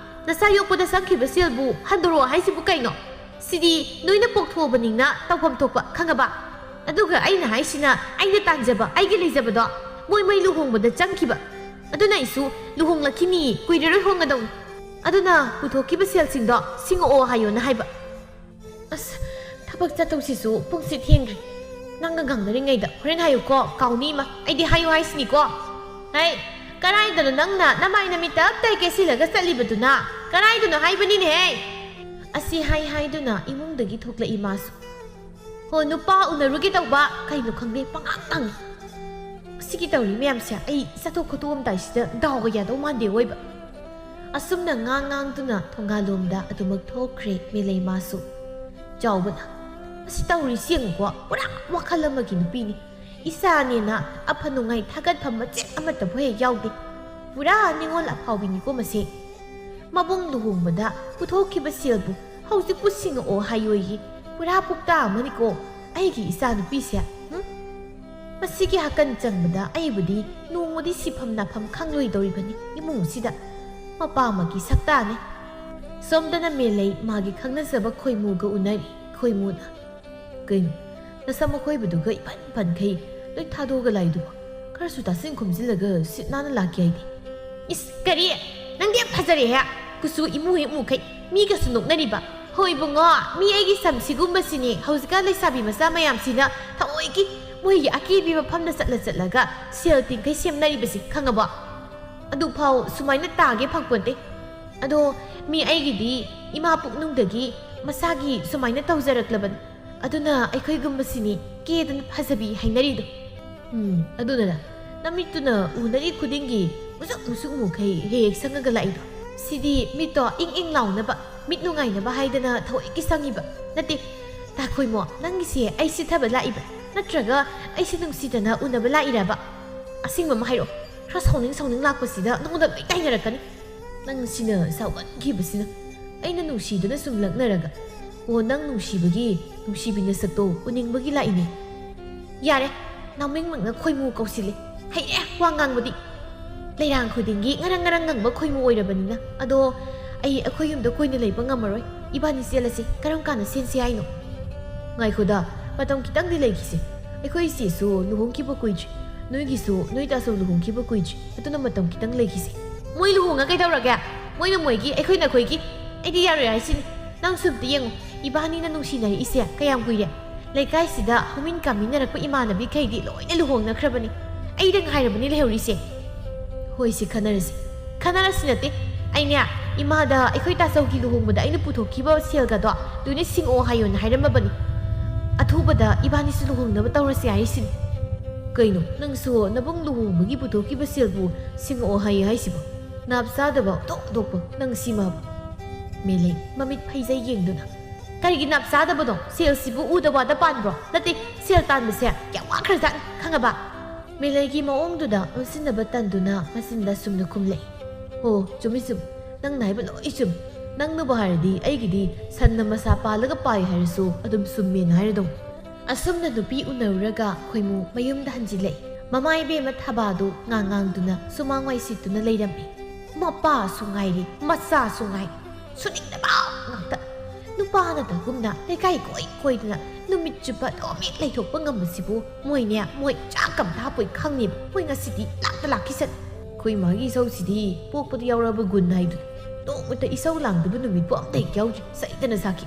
ꯅꯆꯥ ꯌꯣꯛꯄꯗ ꯆꯪꯈꯤꯕ ꯁꯦꯜꯕꯨ ꯍꯟꯗꯣꯔꯛꯑꯣ ꯍꯥꯏꯁꯤꯕꯨ ꯀꯩꯅꯣ? ꯁꯤꯗꯤ ꯅꯣꯏꯅ ꯄꯣꯛꯊꯣꯛꯑꯕꯅꯤꯅ ꯇꯧꯐꯝ ꯊꯣꯛꯄ ꯈꯪꯉꯕ? ꯑꯗꯨꯒ ꯑꯩꯅ ꯍꯥꯏꯁꯤꯅ ꯑꯩꯅ ꯇꯥꯟꯖꯕ ꯑꯩꯒꯤ ꯂꯩꯖꯕꯗꯣ ꯃꯣꯏ ꯂꯨꯍꯣꯡꯕꯗ ꯆꯪꯈꯤꯕ꯫ ꯑꯗꯨꯅ ꯑꯩꯁꯨ ꯂꯨꯍꯣꯡꯂꯛꯈꯤꯅꯤ, ꯀꯨꯏꯔꯔꯣꯏ ꯍꯣꯡꯒꯗꯧꯅꯤ꯫ ꯑꯗꯨꯅ ꯄꯨꯊꯣꯛꯈꯤꯕ ꯁꯦꯜꯁꯤꯡꯗꯣ ꯁꯤꯡꯉꯛꯑꯣ ꯍꯥꯏꯌꯣꯅ ꯍꯥꯏꯕ꯫ ꯑꯁ, ꯊꯕꯛ ꯆꯠꯇꯧꯁꯤꯁꯨ ꯄꯨꯡꯁꯤ ꯊꯦꯡꯈ꯭ꯔꯦ꯫ ꯅꯪꯒ ꯉꯥꯡꯅꯔꯤꯉꯩꯗ ꯍꯣꯔꯦꯟ ꯍꯥꯏꯌꯨꯀꯣ, ꯀꯥꯎꯅꯤ ꯏꯃꯥ, ꯑꯩꯗꯤ ꯍꯥꯏꯌꯨ ꯍꯥꯏꯁꯤꯅꯤꯀꯣ꯫ ꯍꯩ, ꯀꯔꯥꯏꯗꯅꯣ ꯅꯪꯅ ꯅꯃꯥꯏ ꯅꯃꯤꯠ ꯇꯞ ꯇꯥꯏ ꯀꯦꯁꯤꯜꯂꯒ ꯆꯠꯂꯤꯕꯗꯨꯅ? ꯀꯔꯥꯏꯗꯅꯣ ꯍꯥꯏꯕꯅꯤꯅꯦꯍꯦ꯫ ꯑꯁꯤ ꯍꯥꯏꯗꯨꯅ ꯏꯃꯨꯡꯗꯒꯤ ꯊꯣꯛꯂꯛꯏ ꯃꯥꯁꯨ꯫ ꯍꯣ, ꯅꯨꯄꯥ ꯎꯅꯔꯨꯒꯦ ꯇꯧꯕ, ꯀꯩꯅꯣ ꯈꯪꯗꯦ ꯄꯪꯉꯥꯡ ꯉꯥꯡꯉꯤ꯫ ꯑꯁꯤꯒꯤ ꯇꯧꯔꯤ ꯃꯌꯥꯝꯁꯦ ꯑꯩ ꯆꯠꯊꯣꯛ ꯈꯣꯠꯇꯣꯛꯑꯝꯗꯥꯏꯁꯤꯗ ꯗꯥꯎꯒ ꯌꯥꯗꯧ ꯃꯥꯟꯗꯦ ꯑꯣꯏꯕ꯫ ꯑꯁꯨꯝꯅ ꯉꯥꯡꯗꯨꯅ ꯊꯣꯡꯒꯥꯜꯂꯣꯝꯗ ꯑꯗꯨꯃꯛ ꯊꯣꯛꯈ꯭ꯔꯦ ꯃꯤꯂꯩ ꯃꯥꯁꯨ꯫ ꯆꯥꯎꯕꯅ, ꯑꯁꯤ ꯇꯧꯔꯤꯁꯤ ꯌꯦꯡꯉꯨꯀꯣ, ꯄꯨꯔꯥ ꯋꯥꯈꯜ ꯑꯃꯒꯤ ꯅꯨꯄꯤꯅꯤ꯫ ꯏꯆꯥꯅꯦꯅ ꯑꯐ ꯅꯨꯡꯉꯥꯏ ꯊꯥꯒꯠꯐꯝ ꯃꯆꯦꯠ ꯑꯃꯠꯇꯕꯨ ꯍꯦꯛ ꯌꯥꯎꯗꯦ꯫ ꯄꯨꯔꯥ ꯅꯤꯉꯣꯜ ꯑꯐꯥꯎꯕꯤꯅꯤꯀꯣ ꯃꯁꯤ꯫ ꯃꯕꯨꯡ ꯂꯨꯍꯣꯡꯕꯗ ꯄꯨꯊꯣꯛꯈꯤꯕ ꯁꯦꯜꯕꯨ ꯍꯧꯖꯤꯛꯄꯨ ꯁꯤꯡꯉꯛꯑꯣ ꯍꯥꯏꯌꯣꯌꯦ꯫ ꯄꯨꯔꯥ ꯄꯨꯛꯇꯥ ꯑꯃꯅꯤꯀꯣ ꯑꯩꯒꯤ ꯏꯆꯥ ꯅꯨꯄꯤꯁꯦ꯫ ꯃꯁꯤꯒꯤ ꯍꯥꯀꯟ ꯆꯪꯕꯗ ꯑꯩꯕꯨꯗꯤ ꯅꯣꯡꯃꯗꯤ ꯁꯤꯐꯝ ꯅꯥꯐꯝ ꯈꯪꯂꯣꯏꯗꯧꯔꯤꯕꯅꯤ ꯏꯃꯨꯡꯁꯤꯗ꯫ ꯃꯄꯥ ꯑꯃꯒꯤ ꯁꯛꯇꯥꯅꯦ꯫ ꯁꯣꯝꯗꯅ ꯃꯦꯂꯩ ꯃꯥꯒꯤ ꯈꯪꯅꯖꯕ ꯈꯣꯏꯃꯨꯒ ꯎꯅꯔꯤ꯫ ꯈꯣꯏꯃꯨꯅ, ꯀꯩꯅꯣ ꯅꯁꯝ ꯑꯈꯣꯏꯕꯗꯨꯒ ꯏꯐꯟ ꯐꯟꯈꯩ ꯂꯣꯏ ꯊꯥꯗꯣꯛꯑꯒ ꯂꯥꯛꯏꯗꯨꯕꯣ ꯈꯔꯁꯨ ꯇꯥꯁꯤꯟ ꯈꯨꯝꯖꯤꯜꯂꯒ ꯁꯤꯠ ꯅꯥꯟꯅ ꯂꯥꯛꯀꯦ ꯍꯥꯏꯗꯤ ꯏꯁ ꯀꯔꯤ ꯅꯪꯗꯤ ꯌꯥꯝ ꯐꯖꯔꯦꯍꯦ ꯀꯨꯆꯨ ꯏꯃꯨ ꯏꯃꯨꯈꯩ ꯃꯤꯒꯁꯨ ꯅꯣꯛꯅꯔꯤꯕ ꯍꯣꯏ ꯏꯕꯨꯡꯉꯣ ꯃꯤ ꯑꯩꯒꯤ ꯁꯝ ꯁꯤꯒꯨꯝꯕꯁꯤꯅꯤ ꯍꯧꯖꯤꯛꯀꯥꯟ ꯂꯩꯁꯥꯕꯤ ꯃꯆꯥ ꯃꯌꯥꯝꯁꯤꯅ ꯊꯑꯣꯏꯒꯤ ꯃꯣꯏꯒꯤ ꯑꯀꯦꯕꯤ ꯃꯐꯝꯗ ꯆꯠꯂꯒ ꯁꯦꯜ ꯇꯤꯡꯈꯩ ꯁꯦꯝꯅꯔꯤꯕꯁꯤ ꯈꯪꯉꯕꯣ ꯑꯗꯨꯐꯥꯎ ꯁꯨꯃꯥꯏꯅ ꯇꯥꯒꯦ ꯐꯪꯄꯣꯟꯇꯦ ꯑꯗꯣ ꯃꯤ ꯑꯩꯒꯤꯗꯤ ꯏꯃꯥ ꯄꯨꯛꯅꯨꯡꯗꯒꯤ ꯃꯁꯥꯒꯤ ꯁꯨꯃꯥꯏꯅ ꯇꯧꯖꯔꯛꯂꯕꯅꯤ ꯑꯗꯨꯅ ꯑꯩꯈꯣꯏꯒꯨꯝꯕꯁꯤꯅꯤ ꯀꯦꯗꯅ ꯐꯖꯕꯤ ꯍꯥꯏꯅꯔꯤꯗꯣ ꯑꯗꯨꯅ ꯅꯃꯤꯠꯇꯨꯅ ꯎꯅꯔꯤ ꯈꯨꯗꯤꯡꯒꯤ ꯃꯨꯁꯨꯛ ꯃꯨꯁꯨꯛ ꯃꯨꯈꯩ ꯍꯦꯛ ꯁꯪꯉꯒ ꯂꯥꯛꯏꯗꯣ ꯁꯤꯗꯤ ꯃꯤꯠꯇꯣ ꯏꯪ ꯏꯪ ꯂꯥꯎꯅꯕ ꯃꯤꯠ ꯅꯨꯡꯉꯥꯏꯅꯕ ꯍꯥꯏꯗꯅ ꯊꯑꯣꯏꯒꯤ ꯁꯪꯉꯤꯕ ꯅꯠꯇꯦ ꯇꯥꯈꯣꯏꯃꯣ ꯅꯪꯒꯤꯁꯦ ꯑꯩ ꯁꯤꯊꯕ ꯂꯥꯛꯏꯕ ꯅꯠꯇ꯭ꯔꯒ ꯑꯩꯁꯦ ꯅꯨꯡꯁꯤꯗꯅ ꯎꯅꯕ ꯂꯥꯛꯏꯔꯕ ꯑꯁꯦꯡꯕ ꯑꯃ ꯍꯥꯏꯔꯛꯑꯣ ꯈꯔ ꯁꯥꯎꯅꯤꯡ ꯂꯥꯛꯄꯁꯤꯗ ꯅꯉꯣꯟꯗ ꯂꯣꯏ ꯇꯥꯏꯅꯔꯛꯀꯅꯤ ꯅꯪ ꯁꯤꯅ ꯁꯥꯎꯒꯟꯈꯤꯕꯁꯤꯅ ꯑꯩꯅ ꯅꯨꯡꯁꯤꯗꯨꯅ ꯁꯨꯝ ꯂꯛꯅꯔꯒ ꯑꯣ ꯅꯪ ꯅꯨꯡꯁꯤꯕꯒꯤ ꯅꯨꯡꯁꯤꯕꯤ ꯅꯁꯛꯇꯣ ꯎꯅꯤꯡꯕꯒꯤ ꯂꯥꯛꯏꯅꯦ ꯌꯥꯔꯦ ꯅꯥꯎꯃꯤꯡꯃꯛꯅ ꯈꯣꯏꯃꯨ ꯀꯧꯁꯤꯜꯂꯦ ꯍꯩꯔꯦ ꯋꯥ ꯉꯥꯡꯕꯗꯤ ꯂꯩꯔꯥꯡ ꯈꯨꯗꯤꯡꯒꯤ ꯉꯔꯪ ꯉꯪꯕ ꯈꯣꯏꯃꯨ ꯑꯣꯏꯔꯕꯅꯤꯅ ꯑꯗꯣ ꯑꯩꯈꯣꯏ ꯌꯨꯝꯗ ꯀꯣꯏꯅ ꯂꯩꯕ ꯉꯝꯃꯔꯣꯏ ꯏꯕꯥꯅꯤ ꯆꯦꯜꯂꯁꯤ ꯀꯔꯝ ꯀꯥꯟꯗ ꯆꯦꯟꯁꯤ ꯍꯥꯏꯅꯣ ꯉꯥꯏꯈꯣꯗ ꯃꯇꯝ ꯈꯤꯇꯪꯗꯤ ꯂꯩꯈꯤꯁꯦ ꯑꯩꯈꯣꯏ ꯏꯆꯦꯁꯨ ꯂꯨꯍꯣꯡꯈꯤꯕ ꯀꯨꯏꯗ꯭ꯔꯤ ꯅꯣꯏꯒꯤꯁꯨ ꯅꯣꯏ ꯇꯥꯁꯨ ꯂꯨꯍꯣꯡꯈꯤꯕ ꯀꯨꯏꯗ꯭ꯔꯤ ꯑꯗꯨꯅ ꯃꯇꯝ ꯈꯤꯇꯪ ꯂꯩꯈꯤꯁꯦ ꯃꯣꯏ ꯂꯨꯍꯣꯡꯉ ꯀꯩꯗꯧꯔꯒꯦ ꯃꯣꯏꯅ ꯃꯣꯏꯒꯤ ꯑꯩꯈꯣꯏꯅ ꯑꯩꯈꯣꯏꯒꯤ ꯑꯩꯗꯤ ꯌꯥꯔꯣꯏ ꯍꯥꯏꯁꯤꯅꯤ ꯅꯪꯁꯨ ꯑꯝꯇ ꯌꯦꯡꯉꯨ ꯏꯕꯥꯅꯤꯅ ꯅꯨꯡꯁꯤꯅꯔꯛꯏꯁꯦ ꯀꯌꯥꯝ ꯀꯨꯏꯔꯦ ꯂꯩꯀꯥꯏꯁꯤꯗ ꯍꯧꯃꯤꯟ ꯀꯥꯃꯤꯟꯅꯔꯛꯄ ꯏꯃꯥꯟꯅꯕꯤꯈꯩꯗꯤ ꯂꯣꯏꯅ ꯂꯨꯍꯣꯡꯅꯈ꯭ꯔꯕꯅꯤ ꯑꯩꯗ ꯉꯥꯏꯔꯕꯅꯤ ꯂꯩꯍꯧꯔꯤꯁꯦ ꯍꯣꯏ ꯁꯤ ꯈꯟꯅꯔꯁꯤ ꯅꯠꯇꯦ ꯑꯩꯅꯦ ꯏꯃꯥꯗ ꯑꯩꯈꯣꯏ ꯇꯥꯆꯧꯒꯤ ꯂꯨꯍꯣꯡꯕꯗ ꯑꯩꯅ ꯄꯨꯊꯣꯛꯈꯤꯕ ꯁꯦꯜꯒꯗꯣ ꯂꯣꯏꯅ ꯁꯤꯡꯑꯣ ꯍꯥꯏꯌꯣꯅ ꯍꯥꯏꯔꯝꯃꯕꯅꯤ ꯑꯊꯨꯕꯗ ꯏꯕꯥꯅꯤꯁꯨ ꯂꯨꯍꯣꯡꯅꯕ ꯇꯧꯔꯁꯤ ꯍꯥꯏꯔꯤꯁꯤನಿ ꯀꯩꯅꯣ ꯅꯪꯁꯨ ꯅꯕꯨꯡ ꯂꯨꯍꯣꯡꯕꯒꯤ ꯄꯨꯊꯣꯛꯈꯤꯕ ꯁꯦꯜꯕු ꯁꯤꯡꯑꯣ ꯍꯥꯏꯌꯦ ꯍꯥꯏꯁꯤꯕꯣ ꯅꯥꯞ ꯆꯥꯗꯕ ꯑꯣꯟꯊꯣꯛ ꯅꯪ ꯁꯤꯃꯕ ꯃꯦꯂꯩ ꯃꯃꯤꯠ ꯐꯩꯖꯩ ꯌꯦꯡꯗꯨꯅ ꯀꯔꯤꯒꯤ ꯅꯥꯞ ꯆꯥꯗꯕꯅꯣ ꯁꯦꯜꯁꯤꯕꯨ ꯎꯗ ꯋꯥꯗ ꯄꯥꯟꯕ꯭ꯔꯣ ꯅꯠꯇꯦ ꯁꯦꯜ ꯇꯥꯟꯕꯁꯦ ꯌꯥꯝ ꯋꯥꯈ꯭ꯔꯖꯥꯠꯅꯤ ꯈꯪꯉꯕ ꯃꯦꯂꯩꯒꯤ ꯃꯑꯣꯡꯗꯨꯗ ꯑꯣꯟꯁꯤꯟꯅꯕ ꯇꯟꯗꯨꯅ ꯃꯆꯤꯟꯗ ꯁꯨꯝꯅ ꯈꯨꯝꯂꯛꯏ ꯍꯣ ꯆꯨꯝꯃꯤ ꯅꯪꯅ ꯍꯥꯏꯕ ꯂꯣꯏ ꯆꯨꯝ ꯅꯪꯅꯕꯨ ꯍꯥꯏꯔꯗꯤ ꯑꯩꯒꯤꯗꯤ ꯁꯟꯅ ꯃꯁꯥ ꯄꯥꯜꯂꯒ ꯄꯥꯏ ꯍꯥꯏꯔꯁꯨ ꯑꯗꯨꯝ ꯆꯨꯝꯃꯦꯅ ꯍꯥꯏꯔꯗꯧ ꯑꯁꯨꯝꯅ ꯅꯨꯄꯤ ꯎꯅꯔꯨꯔꯒ ꯈꯣꯏꯃꯨ ꯃꯌꯨꯝꯗ ꯍꯟꯖꯤꯜꯂꯛꯏ ꯃꯃꯥ ꯏꯕꯦꯝꯃ ꯊꯕꯥꯗꯨ ꯉꯥꯡꯗꯨꯅ ꯁꯨꯃꯥꯡꯋꯥꯏ ꯁꯤꯠꯇꯨꯅ ꯂꯩꯔꯝꯃꯤ ꯃꯄꯥꯁꯨ ꯉꯥꯏꯔꯤ ꯃꯆꯥꯁꯨ ꯉꯥꯏꯔꯤ ꯁꯨꯅꯤꯡꯗꯕ ꯉꯥꯛꯇ ꯅꯨꯄꯥꯅꯗꯒꯨꯝꯅ ꯂꯩꯀꯥꯏ ꯀꯣꯏꯗꯅ ꯅꯨꯃꯤꯠ ꯆꯨꯞꯄ ꯇꯣꯃꯤꯠ ꯂꯩꯊꯣꯛꯄ ꯉꯝꯕꯁꯤꯕꯨ ꯃꯣꯏ ꯆꯥꯛꯀꯝ ꯍꯥꯞꯄꯣꯏ ꯈꯪꯅꯦꯕ ꯃꯣꯏ ꯉꯁꯤꯗꯤ ꯂꯥꯛꯈꯤꯁꯠ ꯑꯩꯈꯣꯏ ꯃꯥꯒꯤ ꯏꯁꯧꯁꯤꯗꯤ ꯄꯣꯛꯄꯗ ꯌꯥꯎꯔꯕ ꯒꯨꯟ ꯍꯥꯏꯗꯨꯅꯤ ꯅꯣꯡꯃꯇ ꯏꯁꯧ ꯂꯥꯡꯗꯕ ꯅꯨꯃꯤꯠꯄꯨ ꯑꯝꯇ ꯍꯦꯛ ꯌꯥꯎꯗ꯭ꯔꯤ ꯆꯩꯗꯅ ꯁꯥꯈꯤ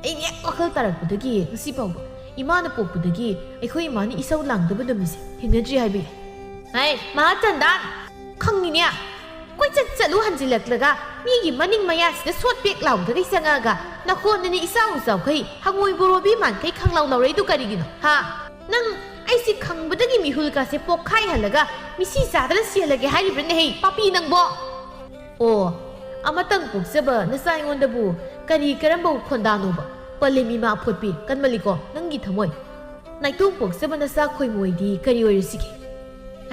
ꯑꯩꯅ ꯍꯦꯛ ꯋꯥꯈꯜ ꯇꯥꯔꯛꯄꯗꯒꯤ ꯉꯁꯤ ꯐꯥꯎꯕ ꯏꯃꯥꯅ ꯄꯣꯛꯄꯗꯒꯤ ꯑꯩꯈꯣꯏ ꯏꯃꯥꯅ ꯏꯁꯧ ꯂꯥꯡꯗꯕ ꯅꯨꯃꯤꯠꯁꯦ ꯊꯦꯡꯅꯗ꯭ꯔꯤ ꯍꯥꯏꯕ ꯌꯥꯏ ꯍꯥꯏ ꯃꯍꯥ ꯆꯟꯗꯥꯟ ꯈꯪꯉꯤꯅꯦ ꯀꯣꯏꯆꯠ ꯆꯠꯂꯨ ꯍꯟꯖꯤꯜꯂꯛꯂꯒ ꯃꯤꯒꯤ ꯃꯅꯤꯡ ꯃꯌꯥꯁꯤꯗ ꯁꯣꯠ ꯄꯦꯛ ꯂꯥꯎꯗꯒꯩ ꯆꯪꯉꯛꯑꯒ ꯅꯈꯣꯟꯗꯅꯤ ꯏꯆꯥꯎꯈꯩ ꯍꯪꯉꯣꯏ ꯕꯣꯔꯣꯕꯤ ꯃꯥꯟꯈꯩ ꯈꯪꯂꯥꯎ ꯂꯥꯎꯔꯛꯏꯗꯨ ꯀꯔꯤꯒꯤꯅꯣ ꯍꯥ ꯅꯪ ꯑꯩꯁꯤ ꯈꯪꯕꯗꯒꯤ ꯃꯤꯍꯨꯜꯀꯥꯁꯦ ꯄꯣꯛꯈꯥꯏꯍꯜꯂꯒ ꯃꯤꯁꯤ ꯆꯥꯗꯅ ꯆꯦꯜꯂꯒꯦ ꯍꯥꯏꯔꯤꯕ꯭ꯔꯅꯦꯍꯦ ꯄꯥꯄꯤ ꯅꯪꯕꯣ ꯑꯣ ꯑꯃꯇꯪ ꯄꯣꯛꯆꯕ ꯅꯆꯥ ꯑꯩꯉꯣꯟꯗꯕꯨ ꯀꯔꯝꯕ ꯈꯣꯟꯗꯥꯅꯣꯕ ꯄꯜꯂꯦꯃꯤꯃ ꯑꯐꯣꯠꯄꯤ ꯀꯟꯃꯜꯂꯤꯀꯣ ꯅꯪꯒꯤ ꯊꯃꯣꯏ ꯅꯥꯏꯇꯣꯝ ꯄꯣꯛꯆꯕ ꯅꯆꯥ ꯈꯣꯏꯃꯣꯏꯗꯤ ꯀꯔꯤ ꯑꯣꯏꯔꯁꯤꯒꯦ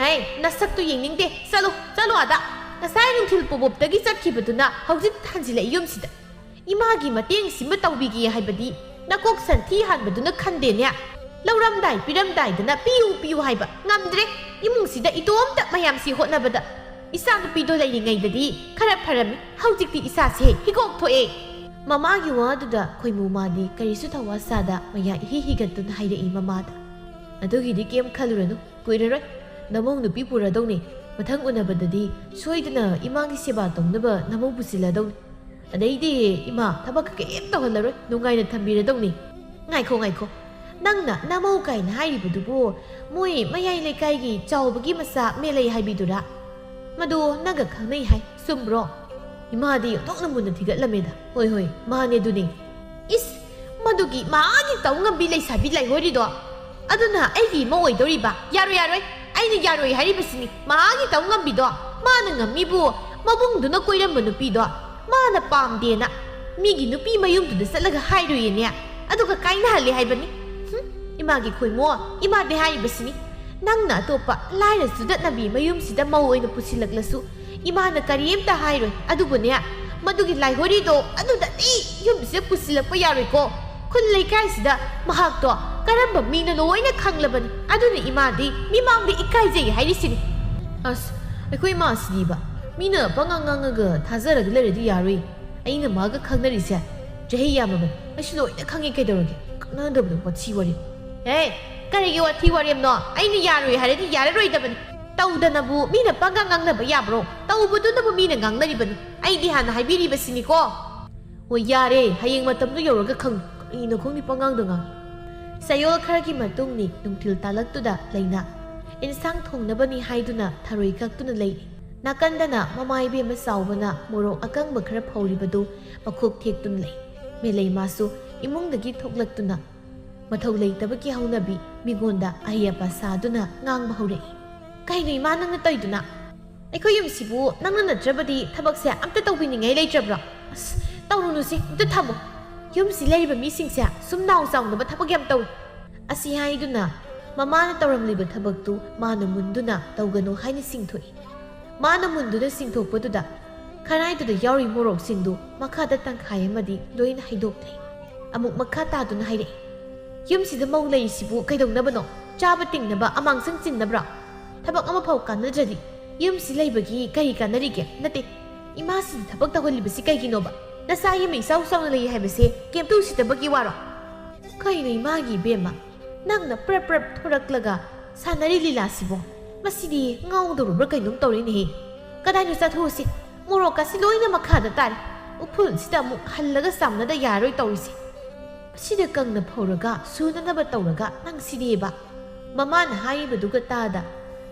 ꯍꯩ ꯅꯁꯛꯇꯨ ꯌꯦꯡꯅꯤꯡꯗꯦ ꯆꯠꯂꯣ ꯑꯥꯗ ꯉꯁꯥꯏ ꯅꯨꯡꯊꯤꯜ ꯄꯣꯕꯣꯞꯇꯒꯤ ꯆꯠꯈꯤꯕꯗꯨꯅ ꯍꯧꯖꯤꯛ ꯍꯟꯖꯤꯜꯂꯛꯏ ꯌꯨꯝꯁꯤꯗ ꯏꯃꯥꯒꯤ ꯃꯇꯦꯡꯁꯤꯃ ꯇꯧꯕꯤꯒꯦ ꯍꯥꯏꯕꯗꯤ ꯅꯀꯣꯛ ꯁꯟꯊꯤ ꯍꯥꯟꯕꯗꯨꯅ ꯈꯟꯗꯦꯅꯦ ꯂꯧꯔꯝꯗꯥꯏ ꯄꯤꯔꯝꯗꯥꯏꯗꯅ ꯄꯤꯌꯨ ꯍꯥꯏꯕ ꯉꯝꯗ꯭ꯔꯦ ꯏꯃꯨꯡꯁꯤꯗ ꯏꯇꯣꯝꯇ ꯃꯌꯥꯝꯁꯤ ꯍꯣꯠꯅꯕꯗ ꯏꯆꯥ ꯅꯨꯄꯤꯗꯣ ꯂꯩꯔꯤꯉꯩꯗꯗꯤ ꯈꯔ ꯐꯔꯝꯃꯤ ꯍꯧꯖꯤꯛꯇꯤ ꯏꯆꯥꯁꯦ ꯍꯤꯒꯣꯛ ꯊꯣꯛꯑꯦ ꯃꯃꯥꯒꯤ ꯋꯥꯗꯨꯗ ꯈꯣꯏꯃꯨ ꯃꯥꯗꯤ ꯀꯔꯤꯁꯨ ꯊꯋꯥ ꯁꯥꯗ ꯃꯌꯥ ꯍꯤꯒꯠꯇꯨꯅ ꯍꯥꯏꯔꯛꯏ ꯃꯃꯥꯗ ꯑꯗꯨꯒꯤꯗꯤ ꯀꯩꯝ ꯈꯜꯂꯨꯔꯅꯨ ꯀꯨꯏꯔꯔꯣꯏ ꯅꯃꯧ ꯅꯨꯄꯤ ꯄꯨꯔꯗꯧꯅꯤ ꯃꯊꯪ ꯎꯅꯕꯗꯗꯤ ꯁꯣꯏꯗꯅ ꯏꯃꯥꯒꯤ ꯁꯦꯕꯥ ꯇꯧꯅꯕ ꯅꯃꯧ ꯄꯨꯁꯤꯜꯂꯗꯧꯅꯤ ꯑꯗꯩꯗꯤ ꯏꯃꯥ ꯊꯕꯛ ꯀꯩꯝ ꯇꯧꯍꯜꯂꯔꯣꯏ ꯅꯨꯡꯉꯥꯏꯅ ꯊꯝꯕꯤꯔꯗꯧꯅꯤ ꯉꯥꯏꯈꯣ ꯅꯪꯅ ꯅꯃꯧ ꯀꯥꯏꯅ ꯍꯥꯏꯔꯤꯕꯗꯨꯕꯨ ꯃꯣꯏ ꯃꯌꯥꯏ ꯂꯩꯀꯥꯏꯒꯤ ꯆꯥꯎꯕꯒꯤ ꯃꯆꯥ ꯃꯦꯂꯩ ꯍꯥꯏꯕꯤꯗꯨꯔꯥ ꯃꯗꯨ ꯅꯪꯒ ꯈꯪꯅꯩ ꯍꯥꯏ ꯆꯨꯝꯕ꯭ꯔꯣ ꯏꯃꯥꯗꯤ ꯑꯣꯟꯊꯣꯛꯅ ꯃꯨꯟꯅ ꯊꯤꯒꯠꯂꯝꯃꯦꯗ ꯍꯣꯏ ꯃꯥꯅꯦ ꯑꯗꯨꯅꯤ ꯏꯁ ꯃꯗꯨꯒꯤ ꯃꯥꯒꯤ ꯇꯧ ꯉꯝꯕꯤ ꯂꯩꯁꯥꯕꯤ ꯂꯩꯍꯣꯔꯤꯗꯣ ꯑꯗꯨꯅ ꯑꯩꯒꯤ ꯏꯃꯧ ꯑꯣꯏꯗꯧꯔꯤꯕ ꯌꯥꯔꯣꯏ ꯑꯩꯅ ꯌꯥꯔꯣꯏ ꯍꯥꯏꯔꯤꯕꯁꯤꯅꯤ ꯃꯥꯒꯤ ꯇꯧ ꯉꯝꯕꯤꯗꯣ ꯃꯥꯅ ꯉꯝꯃꯤꯕꯨ ꯃꯕꯨꯡꯗꯨꯅ ꯀꯣꯏꯔꯝꯕ ꯅꯨꯄꯤꯗꯣ ꯃꯥꯅ ꯄꯥꯝꯗꯦꯅ ꯃꯤꯒꯤ ꯅꯨꯄꯤ ꯃꯌꯨꯝꯗꯨꯗ ꯆꯠꯂꯒ ꯍꯥꯏꯔꯨꯏꯅꯦ ꯑꯗꯨꯒ ꯀꯥꯏꯅꯍꯜꯂꯦ ꯍꯥꯏꯕꯅꯤ ꯏꯃꯥꯒꯤ ꯈꯣꯏꯃꯣ ꯏꯃꯥꯗꯤ ꯍꯥꯏꯔꯤꯕꯁꯤ니 ꯅꯪꯅ ꯑꯇꯣꯞꯄ ꯂꯥꯏꯔ ꯆꯨꯗꯠꯅꯕꯤ ꯃꯌꯨꯝꯁꯤꯗ ꯃꯧ ꯑꯣꯏꯅ ꯄꯨꯁꯤꯜꯂꯛꯂꯁꯨ ꯏꯃꯥꯅ ꯀꯔꯤꯝꯇ ꯍꯥꯏꯔꯣꯏ ꯑꯗꯨꯕꯨꯅꯦ ꯃꯗꯨꯒꯤ ꯂꯥꯏꯍꯣꯔꯤꯗꯣ ꯑꯗꯨꯗꯗꯤ ꯌꯨꯝꯁꯤꯗ ꯄꯨꯁꯤꯜꯂꯛꯄ ꯌꯥꯔꯣꯏꯀꯣ ꯈꯨꯜ ꯂꯩꯀꯥꯏꯁꯤꯗ ꯃꯍꯥꯛꯇꯣ ꯀꯔꯝꯕ ꯃꯤꯅ ꯂꯣꯏꯅ ꯈꯪꯂꯕꯅꯤ ꯑꯗꯨꯅ ꯏꯃꯥꯗꯤ ꯃꯤꯃꯥꯡꯗ ꯏꯀꯥꯏꯖꯩ ꯍꯥꯏꯔꯤꯁꯤꯅꯤ ꯑꯁ ꯑꯩꯈꯣꯏ ꯏꯃꯥꯁꯤꯗꯤꯕ ꯃꯤꯅ ꯉꯥꯡꯉꯒ ꯊꯥꯖꯔꯒ ꯂꯩꯔꯗꯤ ꯌꯥꯔꯣꯏ ꯑꯩꯅ ꯃꯥꯒ ꯈꯪꯅꯔꯤꯁꯦ ꯆꯍꯤ ꯌꯥꯝꯃꯕꯅꯤ ꯑꯩꯁꯨ ꯂꯣꯏꯅ ꯈꯪꯉꯤ ꯀꯩꯗꯧꯔꯒꯦ ꯀꯛꯅꯗꯕꯗ ꯋꯥꯊꯤ ꯋꯥꯔꯦꯝ ꯍꯦ ꯀꯔꯤꯒꯤ ꯋꯥꯊꯤ ꯋꯥꯔꯦꯝꯅꯣ ꯑꯩꯅ ꯌꯥꯔꯣꯏ ꯍꯥꯏꯔꯗꯤ ꯌꯥꯔꯔꯣꯏꯗꯕꯅꯤ ꯇꯧꯗꯅꯕꯨ ꯃꯤꯅ ꯄꯪꯉꯥꯡ ꯉꯥꯡꯅꯕ ꯌꯥꯕ꯭ꯔꯣ ꯇꯧꯕꯗꯨꯅꯕꯨ ꯃꯤꯅ ꯉꯥꯡꯅꯔꯤꯕꯅꯤ ꯑꯩꯗꯤ ꯍꯥꯟꯅ ꯍꯥꯏꯕꯤꯔꯤꯕꯁꯤꯅꯤꯀꯣ ꯍꯣꯏ ꯌꯥꯔꯦ ꯍꯌꯦꯡ ꯃꯇꯝꯗꯣ ꯌꯧꯔꯒ ꯈꯪ ꯀꯔꯤꯅꯣ ꯈꯪꯗꯦ ꯄꯪꯉꯥꯡꯗ ꯉꯥꯡꯉꯤ ꯆꯌꯣꯜ ꯈꯔꯒꯤ ꯃꯇꯨꯡꯅꯤ ꯅꯨꯡꯊꯤꯜ ꯇꯥꯂꯛꯇꯨꯗ ꯂꯩꯅꯥ ꯏꯟꯁꯥꯡ ꯊꯣꯡꯅꯕꯅꯤ ꯍꯥꯏꯗꯨꯅ ꯊꯔꯣꯏ ꯀꯛꯇꯨꯅ ꯂꯩꯔꯤ ꯅꯥꯀꯟꯗꯅ ꯃꯃꯥ ꯏꯕꯦꯝꯃ ꯆꯥꯎꯕꯅ ꯃꯣꯔꯣꯛ ꯑꯀꯪꯕ ꯈꯔ ꯐꯧꯔꯤꯕꯗꯨ ꯃꯈꯣꯛ ꯊꯦꯛꯇꯨꯅ ꯂꯩ ꯃꯦꯂꯩꯃꯥꯁꯨ ꯏꯃꯨꯡꯗꯒꯤ ꯊꯣꯛꯂꯛꯇꯨꯅ ꯃꯊꯧ ꯂꯩꯇꯕꯒꯤ ꯍꯧꯅꯕꯤ ꯃꯤꯉꯣꯟꯗ ꯑꯍꯩ ꯑꯄꯥ ꯁꯥꯗꯨꯅ ꯉꯥꯡꯕ ꯍꯧꯔꯛꯏ ꯀꯩꯅꯣ ꯏꯃꯥ ꯅꯪꯅ ꯇꯧꯏꯗꯨꯅ ꯑꯩꯈꯣꯏ ꯌꯨꯝꯁꯤꯕꯨ ꯅꯪꯅ ꯅꯠꯇ꯭ꯔꯕꯗꯤ ꯊꯕꯛꯁꯦ ꯑꯝꯇ ꯇꯧꯕꯤꯅꯤꯡꯉꯥꯏ ꯂꯩꯇ꯭ꯔꯕ꯭ꯔꯣ ꯑꯁ ꯇꯧꯔꯨꯅꯨꯁꯤ ꯑꯝꯇ ꯊꯝꯃꯣ ꯌꯨꯝꯁꯤ ꯂꯩꯔꯤꯕ ꯃꯤꯁꯤꯡꯁꯦ ꯁꯨꯝ ꯅꯥꯎ ꯆꯥꯎꯅꯕ ꯊꯕꯛ ꯌꯥꯝ ꯇꯧꯏ ꯑꯁꯤ ꯍꯥꯏꯗꯨꯅ ꯃꯃꯥꯅ ꯇꯧꯔꯝꯂꯤꯕ ꯊꯕꯛꯇꯨ ꯃꯥꯅ मुंदुना तौगनो हाइनि सिंथोई माना मुंदुना सिंथोकपदुदा खराइदुदा याउरी मोरोकसिंदु मखादा तंखाय अमदि लोइना हाइदोक्ले अमुक मखा तादुना हाइरे युमसिदा मौ लैसिबु कैदौनबनो चाबा तिंगनबा अमांसंग चिन्नब्रा थबक अमा फाउ कानद्रदि युमसि लैबगी कई कानरिगे नते इमासि थबक तहलिबसि कैगिनोबा नसाइ मै साउ साउना लै हाइबसे केमतु सितबगी वारो कैनो इमागी बेमा नंगना प्रप प्रप थोरक्लगा सानरी लीलासिबो मसिदि ngaudरुब्रा कैनोम तौरिने कदाइनो चाथोसि मोरोकासि लोइना मखादा तारि उफुल सिदा मु हल्लगा सामनादा यारोय तौरिसि सिदा कंगना फौरगा सुननबा तौरगा नंग सिदेबा ममान हाइबदुगा तादा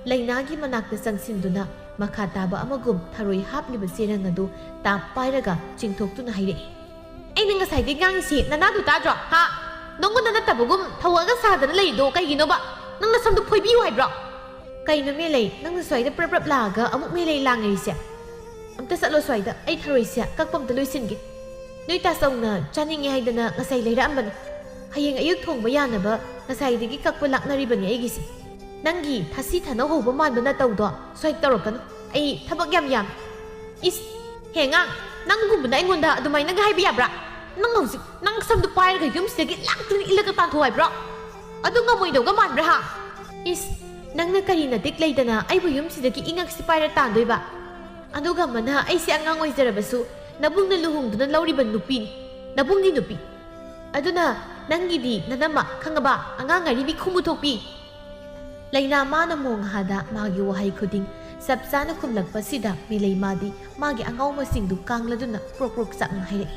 लैनागी मनाक्ता संगसिंदुना मखा ताबा अमगुम थरोय हापलिबा सेरंग अदु ता पाइरगा चिंथोक्तुना हाइरे ऐना ngasai de ngangisi nanadu tadro ha nongona natabugum thawaga sadana leido kaiginoba nangna samdu phoibiu haibro kaino me lei nangna soida prap prap laga amuk me lei langaise amta satlo soida ai tharoi se kakpam ta loisingi noi ta songna chaningi haidana ngasai leira amban hayeng ayuk thongba yanaba ngasai digi kakpa laknari bani aigisi nangi thasi thana hoba manbana tawdo soi tawrakanu ai thabak yam is hengang nanggumna ingonda adumai nang haibi yabra nang hausi nang samdu pairga yumsidagi laktun ilaga tanthoi haibro adu ngamoidoga manbra ha is nangna karina dik leidana aibu yumsidagi ingak sipaira tandoiba aduga mana aisi angang oizarabasu nabungna luhungduna lauriba nupi nabungni nupi aduna nangidi nanama khangaba angang aribi khumuthokpi laina mana mong hada magi wahai khuding sabsana khumlakpasida milei madi magi angauma singdu kangladuna prok prok sang haire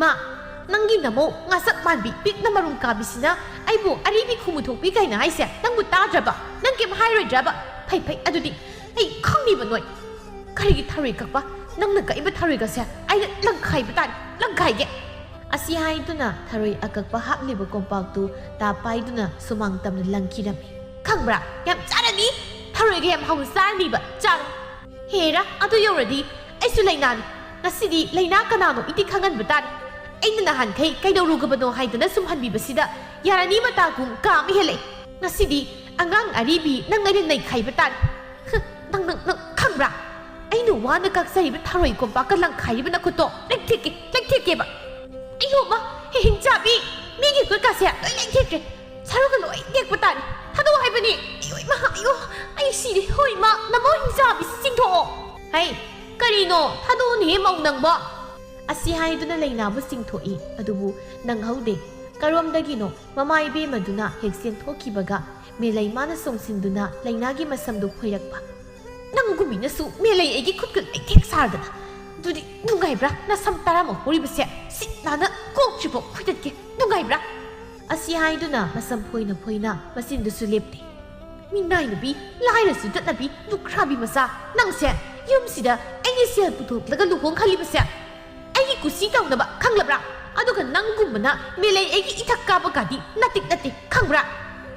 ma nangi namo ngasak manbi pik na marum kabisina aibu aribi khumuthokpi kaina haise nangbu tadraba nangkem hairoidraba phai phai adudi ai khangni banoi karigi tharoi kakpa nangna kaiba tharoi ga se ai langkhai batan langkhai ge asi haiduna tharoi akakpa hapliba kompaktu ta paiduna sumang tamna langkirami khangbra yam charani tharoi ge yam haun sarniba char hera adu yoradi aisu lainani nasidi laina kanano iti khangan batan aina nahan khai kaidorugabano haidana sumhanbibasida yarani matagum kam hele nasidi angang aribi nang ai nai khai batan nang khangbra ainu wana kaksai ba tharoi ko ba ka lang khai ba na khuto lekthike ba ayo ma hin chabi migi ko ka se lekthike saru ka loi dek batan thado hai bani ayo ai si hoi ma namo hin chabi singtho hai karino thado ni mau nang ba asi hai duna leina bu singthoi adubu nang haude karomdagino mama ibe maduna heksen thokibaga melai mana songsinduna lainagi masamdu khoirakpa nangumina su melai egi khutkul ekthek sardana dudi dungaibra na samtara mo horibase si nana kokchipo khoidatke dungaibra asi hai duna masam phoina masindu su lepte minai nabi laira su tatnabi dukrabi masa nangse yumsida ai sel puthok laga luhong khalibase ai kusi tawnaba khanglabra aduga nangumna melai egi ithakka bagadi natik khangbra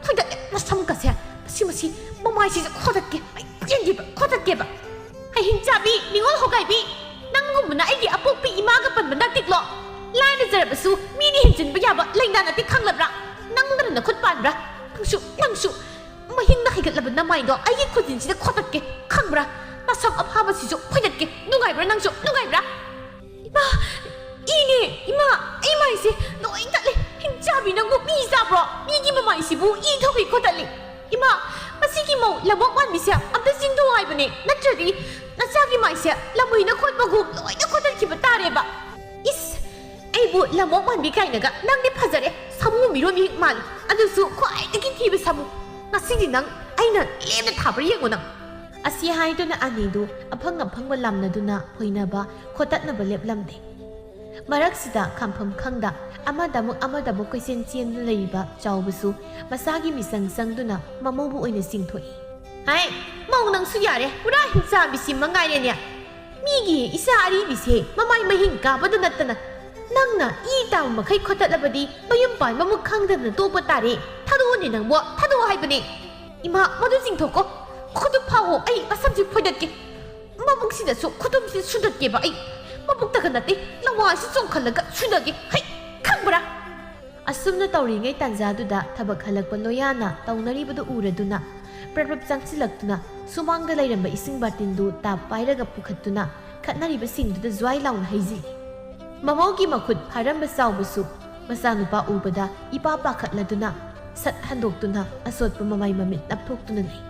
khoida na samkase masi mamai si khodatke ai yengiba khodatke ba ai hinchabi ningol hogaibi nangumna aigi apokpi imaga panbana tiklo laina jarabasu mini hinjin ba yaba laina natik khanglabra nangdra na khut panbra nangsu mahingna higatlaba namai do aigi khudin sida khodatke khangbra na sam aphaba si jo khoidatke nungaibra nangsu nungaibra ima ise no intatle hinchabi nangu mi zabro migi mamai sibu I thoki khotali ima masigi mo labok man mi sia amta singdo ai bane natradi nasagi mai sia lamui na khot bagu loina khotal ki batare ba is ai bu lamok man bi kai naga nang ni phajare 사무 미로미 말 아두수 콰이드기 티비 사무 나시디 낭 아이나 렘나 타버리 예고낭 아시 하이도나 아니도 아팡아팡바 람나두나 호이나바 코tat나바 렙람데 마락시다 캄팜 캉다 아마다목 퀘센치엔 레이바 자오부수 마사기 미상상두나 마모부 오이나 싱토이 하이 마우낭 수야레 우라 힌사 비시 망가이네냐 미기 이사리 비세 마마이 마힌 까바도 나타나 낭나 이다우 마카이 코tat라바디 마윤반 마무 캉다나 또빠 따리 타도오니 낭뭐 타도오 하이브니 이마 마두 싱토코 코도 파오 아이 마삼지 포dat게 마목시다수 코돔시 수dat게 바 아이 마복다가 나때 라와시 쫑칼라가 수다게 하이 캉브라 아숨나 떠리ngay 단자두다 타박 할락바 로야나 떠나리부도 우레두나 프랍 장칠락두나 수망다 레이람바 이싱 바틴두 타 파이라가 푸캅두나 칸나리바 싱두다 즈와이 라운 하이지 마모기 마콧 파람바 사우부수 마사누파 우바다 이파 파캅라두나 삿 한독두나 아소트바 마마이 마밋 납톡두나 레이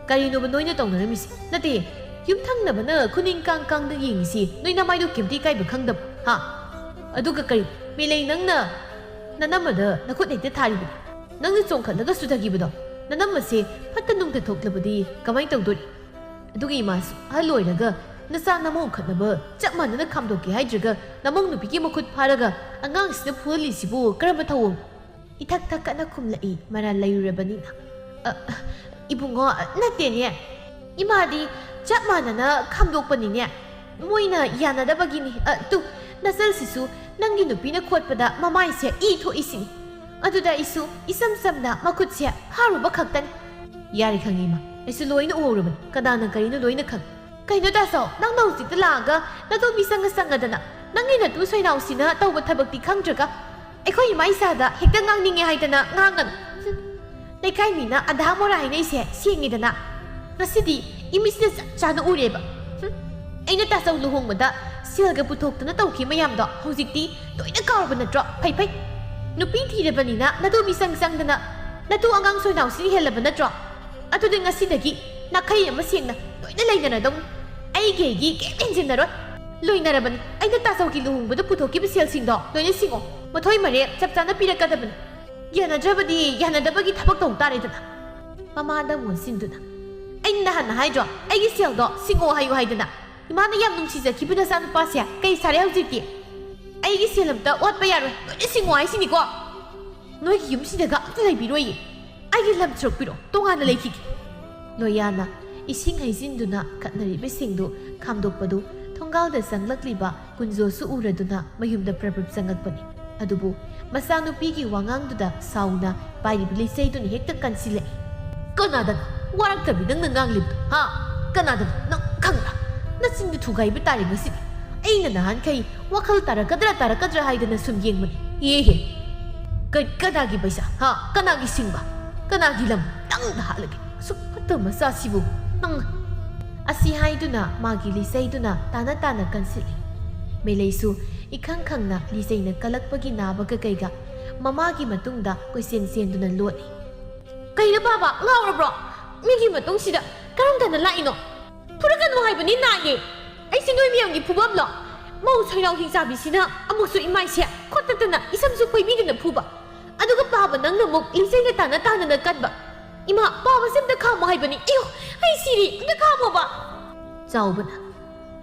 까리노바 노이나 떠나라미시 나티 윰탕나바나 쿠닝깡깡다 잉시 노이나 마이도 김티 까이바 캉답 하 아두가 까리 밀레이 낭나 나나마다 나콧 넥데 타리바 낭나 쫑칼라가 수다기부다 나나마세 파타 농데 톡라바디 가마이 떠도리 아두가 이마수 할로이라가 나사 나모 칸나바 짝마나나 감독게 하이드가 나몽 누비기 마콧 파라가 안강시나 푸얼리시부 그라바 타오 이탁탁 까나 쿰라이 마라 라유라바니나 이붕어 나때니 이마디 짝마나나 감독바니냐 모이나 야나다바기니 또 나설시수 낭기 누비나 콧바다 마마이세 이토 이시니 아두다 이수 이삼삼나 마쿠치야 하루바 각단 야리 칸이마 이수 로이나 오르만 까다나 까리나 로이나 칸 까이나 다서 낭나우지다 라가 나도 미상가 상가다나 낭이나 두 소이나우시나 떠바 타박디 칸저가 에코이 마이사다 헥당강닝에 하이다나 낭간 내카이미나 아다모라 하이네세 시행이다나 ngasi디 imisina chana ureba aina tasau luhongmada silga puthoktuna tawki mayamda hojikti toina karba natro phai phai nupi thirabanina nadu misang sangdana nadu angang soinau si helaba natro atude ngasidagi nakhai ama sengna toina leidana dong aige gi kenjinaro loinaraban aina tasau ki luhongbada puthoki bisel singdo toina singo mathoi mare chapchana pirakadaban yanajabadi yanadabagi thabak tong taredana mamada monsinduna ꯑꯩꯅ ꯅꯍꯥꯟꯅ ꯍꯥꯏꯗ꯭ꯔꯣ ꯑꯩꯒꯤ ꯁꯦꯜꯗꯣ ꯁꯤꯡꯉꯣ ꯍꯥꯏꯌꯨ ꯍꯥꯏꯗꯅ ꯏꯃꯥꯅ ꯌꯥꯝ ꯅꯨꯡꯁꯤꯖꯈꯤꯕ ꯅꯆꯥꯅꯨꯄꯥꯁꯦ ꯀꯩ ꯁꯥꯔꯦ ꯍꯧꯖꯤꯛꯇꯤ ꯑꯩꯒꯤ ꯁꯦꯜ ꯑꯝꯇ ꯑꯣꯠꯄ ꯌꯥꯔꯣꯏ ꯂꯣꯏꯅ ꯁꯤꯡꯉꯣ ꯍꯥꯏꯁꯤꯅꯤꯀꯣ ꯅꯣꯏꯒꯤ ꯌꯨꯝꯁꯤꯗꯒ ꯑꯝꯇ ꯂꯩꯕꯤꯔꯣꯏꯌꯦ ꯑꯩꯒꯤ ꯂꯝ ꯁꯔꯨꯛ ꯇꯣꯉꯥꯟꯅ ꯂꯩꯈꯤꯒꯦ ꯂꯣꯌꯥꯅ ꯏꯁꯤꯡ ꯍꯩꯖꯤꯟꯗꯨꯅ ꯈꯠꯅꯔꯤꯕꯁꯤꯡꯗꯨ ꯈꯥꯝꯗꯣꯛꯄꯗꯨ ꯊꯣꯡꯒꯥꯜꯗ ꯆꯪꯂꯛꯂꯤꯕ ꯀꯨꯟꯖꯣꯁꯨ ꯎꯔꯗꯨꯅ ꯃꯌꯨꯝꯗ ꯄ꯭ꯔꯕ꯭ꯔꯞ ꯆꯪꯉꯛꯄꯅꯤ ꯑꯗꯨꯕꯨ ꯃꯆꯥꯅꯨꯄꯤꯒꯤ ꯋꯥꯉꯥꯡꯗꯨꯗ ꯁꯥꯎꯅ ꯄꯥꯏꯔꯤꯕ ꯂꯤꯆꯩꯗꯨꯅ ꯍꯦꯛꯇ ꯀꯟꯁꯤꯜꯂꯛꯏ ꯀꯅꯥꯗꯅ 와락tab이 ꯅꯪꯅ ꯉꯥꯡꯂꯤꯕꯗꯣ ꯍꯥ ꯀꯅꯥꯗꯅꯣ ꯅꯪ ꯈꯪꯕ꯭ꯔꯥ ꯅꯆꯤꯟꯗꯨ ꯊꯨꯒꯥꯏꯕ ꯇꯥꯔꯦ ꯉꯁꯤꯗꯤ ꯑꯩꯅ ꯅꯍꯥꯟꯈꯩ ꯋꯥꯈꯜ ꯇꯥꯔꯛꯀꯗ꯭ꯔꯥ ꯍꯥꯏꯗꯅ ꯁꯨꯝ ꯌꯦꯡꯕꯅꯤ ꯌꯦꯍꯦ ꯀꯅꯥꯒꯤ ꯄꯩꯁꯥ ꯍꯥ ꯀꯅꯥꯒꯤ ꯁꯤꯡꯕ ꯀꯅꯥꯒꯤ ꯂꯝ ꯅꯪꯗ ꯍꯥꯠꯂꯒꯦ ꯑꯁꯨꯛ ꯐꯠꯇꯕ ꯃꯆꯥꯁꯤꯕꯨ ꯅꯪ ꯑꯁꯤ ꯍꯥꯏꯗꯨꯅ ꯃꯥꯒꯤ ꯂꯤꯆꯩꯗꯨꯅ ꯇꯥꯅ ꯇꯥꯅ ꯀꯟꯁꯤꯜꯂꯤ ꯃꯦꯂꯩꯁꯨ ꯏꯈꯪ ꯈꯪꯅ ꯂꯤꯆꯩꯅ ꯀꯜꯂꯛꯄꯒꯤ ꯅꯥꯕꯒ ꯀꯩꯒ ꯃꯃꯥꯒꯤ ꯃꯇꯨꯡꯗ ꯀꯣꯏꯆꯦꯟ ꯆꯦꯟꯗꯨꯅ ꯂꯣꯠꯂꯤ ꯀꯩꯅꯣ ꯕꯥꯕꯥ ꯉꯥꯎꯔꯕ꯭ꯔꯣ ꯃꯤꯒꯤ ꯃꯇꯨꯡꯁꯤꯗ ꯀꯔꯝꯗꯅ ꯂꯥꯛꯏꯅꯣ ꯐꯨꯔꯛꯀꯅꯨ ꯍꯥꯏꯕꯅꯤ ꯅꯥꯏꯌꯦ ꯑꯩꯁꯦ ꯅꯣꯏ ꯃꯌꯥꯝꯒꯤ ꯐꯨꯕꯝꯂꯣ ꯃꯧ ꯁꯣꯏꯅꯥꯎ ꯍꯤꯡꯆꯥꯕꯤꯁꯤꯅ ꯑꯃꯨꯛꯁꯨ ꯏꯃꯥꯏꯁꯦ ꯈꯣꯠꯇꯗꯅ ꯏꯁꯝꯁꯨ ꯈꯣꯏꯕꯤꯗꯨꯅ ꯐꯨꯕ ꯑꯗꯨꯒ ꯕꯥꯕ ꯅꯪꯅ ꯑꯃꯨꯛ ꯂꯤꯆꯩꯅ ꯇꯥꯅ ꯀꯟꯕ ꯏꯃꯥ ꯕꯥꯕꯁꯦ ꯑꯝꯇ ꯈꯥꯝꯃꯣ ꯍꯥꯏꯕꯅꯤ ꯑꯌꯣ ꯑꯩ ꯁꯤꯔꯤ ꯑꯝꯇ ꯈꯥꯝꯃꯣꯕ ꯆꯥꯎꯕꯅ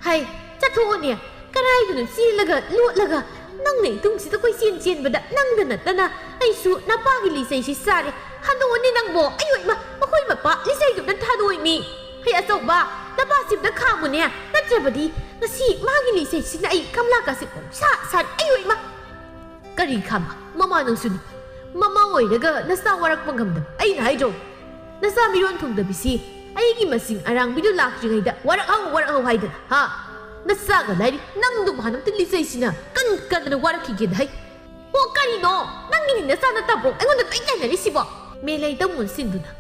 ꯍꯥꯏ ꯆꯠꯊꯣꯛꯑꯣꯅꯦ ꯀꯔꯥꯏꯗꯅꯣ ꯆꯦꯜꯂꯒ ꯂꯣꯠꯂꯒ ꯅꯪꯅ ꯏꯇꯨꯡꯁꯤꯗ ꯀꯣꯏꯆꯦꯟ ꯆꯦꯟꯕꯗ ꯅꯪꯗ ꯅꯠꯇꯅ ꯑꯩꯁꯨ ꯅꯄꯥꯒꯤ ꯂꯤꯆꯩꯁꯤ ꯆꯥꯔꯦ ꯍꯟꯗꯣꯛꯑꯣꯅꯦ ꯅꯪꯕꯣ ꯑꯌꯣ ꯏꯃꯥ ꯃꯈꯣꯏ ꯃꯄꯥ ꯂꯤꯆꯩꯗꯨꯝꯇ ꯊꯥꯗꯣꯛꯏꯃꯤ ꯍꯩ ꯑꯆꯧꯕ ꯅꯄꯥꯁꯤꯝꯇ ꯈꯥꯝꯃꯨꯅꯦ ꯅꯠꯇ꯭ꯔꯕꯗꯤ ꯉꯁꯤ ꯃꯥꯒꯤ ꯂꯤꯆꯩꯁꯤꯅ ꯑꯩ ꯀꯝꯂꯥꯀꯥꯁꯦ ꯁꯥꯠ ꯑꯌꯣ ꯏꯃꯥ ꯀꯔꯤ ꯈꯥꯝꯕ ꯃꯃꯥ ꯅꯪꯁꯨꯅꯤ ꯃꯃꯥ ꯑꯣꯏꯔꯒ ꯅꯆꯥ ꯋꯥꯔꯛꯄ ꯉꯝꯗꯕ ꯑꯩꯅ ꯍꯥꯏꯗ꯭ꯔꯣ ꯅꯆꯥ ꯃꯤꯔꯣꯟ ꯊꯨꯡꯗꯕꯤꯁꯤ ꯑꯩꯒꯤ ꯃꯁꯤꯡ ꯑꯔꯥꯡꯕꯤꯗꯨ ꯂꯥꯛꯇ꯭ꯔꯤꯉꯩꯗ ꯋꯥꯔꯛꯍꯧ ꯍꯥꯏꯗꯅ ꯍꯥ ꯅꯆꯥꯒ ꯂꯥꯏꯔꯤ ꯅꯪꯗꯨ ꯃꯍꯥꯟꯅꯝꯇ ꯂꯤꯆꯩꯁꯤꯅ ꯀꯟꯗꯅ ꯋꯥꯔꯛꯈꯤꯒꯦꯗ ꯍꯩ ꯑꯣ ꯀꯔꯤꯅꯣ ꯅꯪꯒꯤꯅꯤ ꯅꯆꯥ ꯅꯠꯇꯕ꯭ꯔꯣ ꯑꯩꯉꯣꯟꯗ ꯂꯣꯏ ꯇꯥꯏꯅꯔꯤꯁꯤꯕꯣ ꯃꯦꯂꯩꯗ ꯃꯨꯟꯁꯤꯟꯗꯨꯅ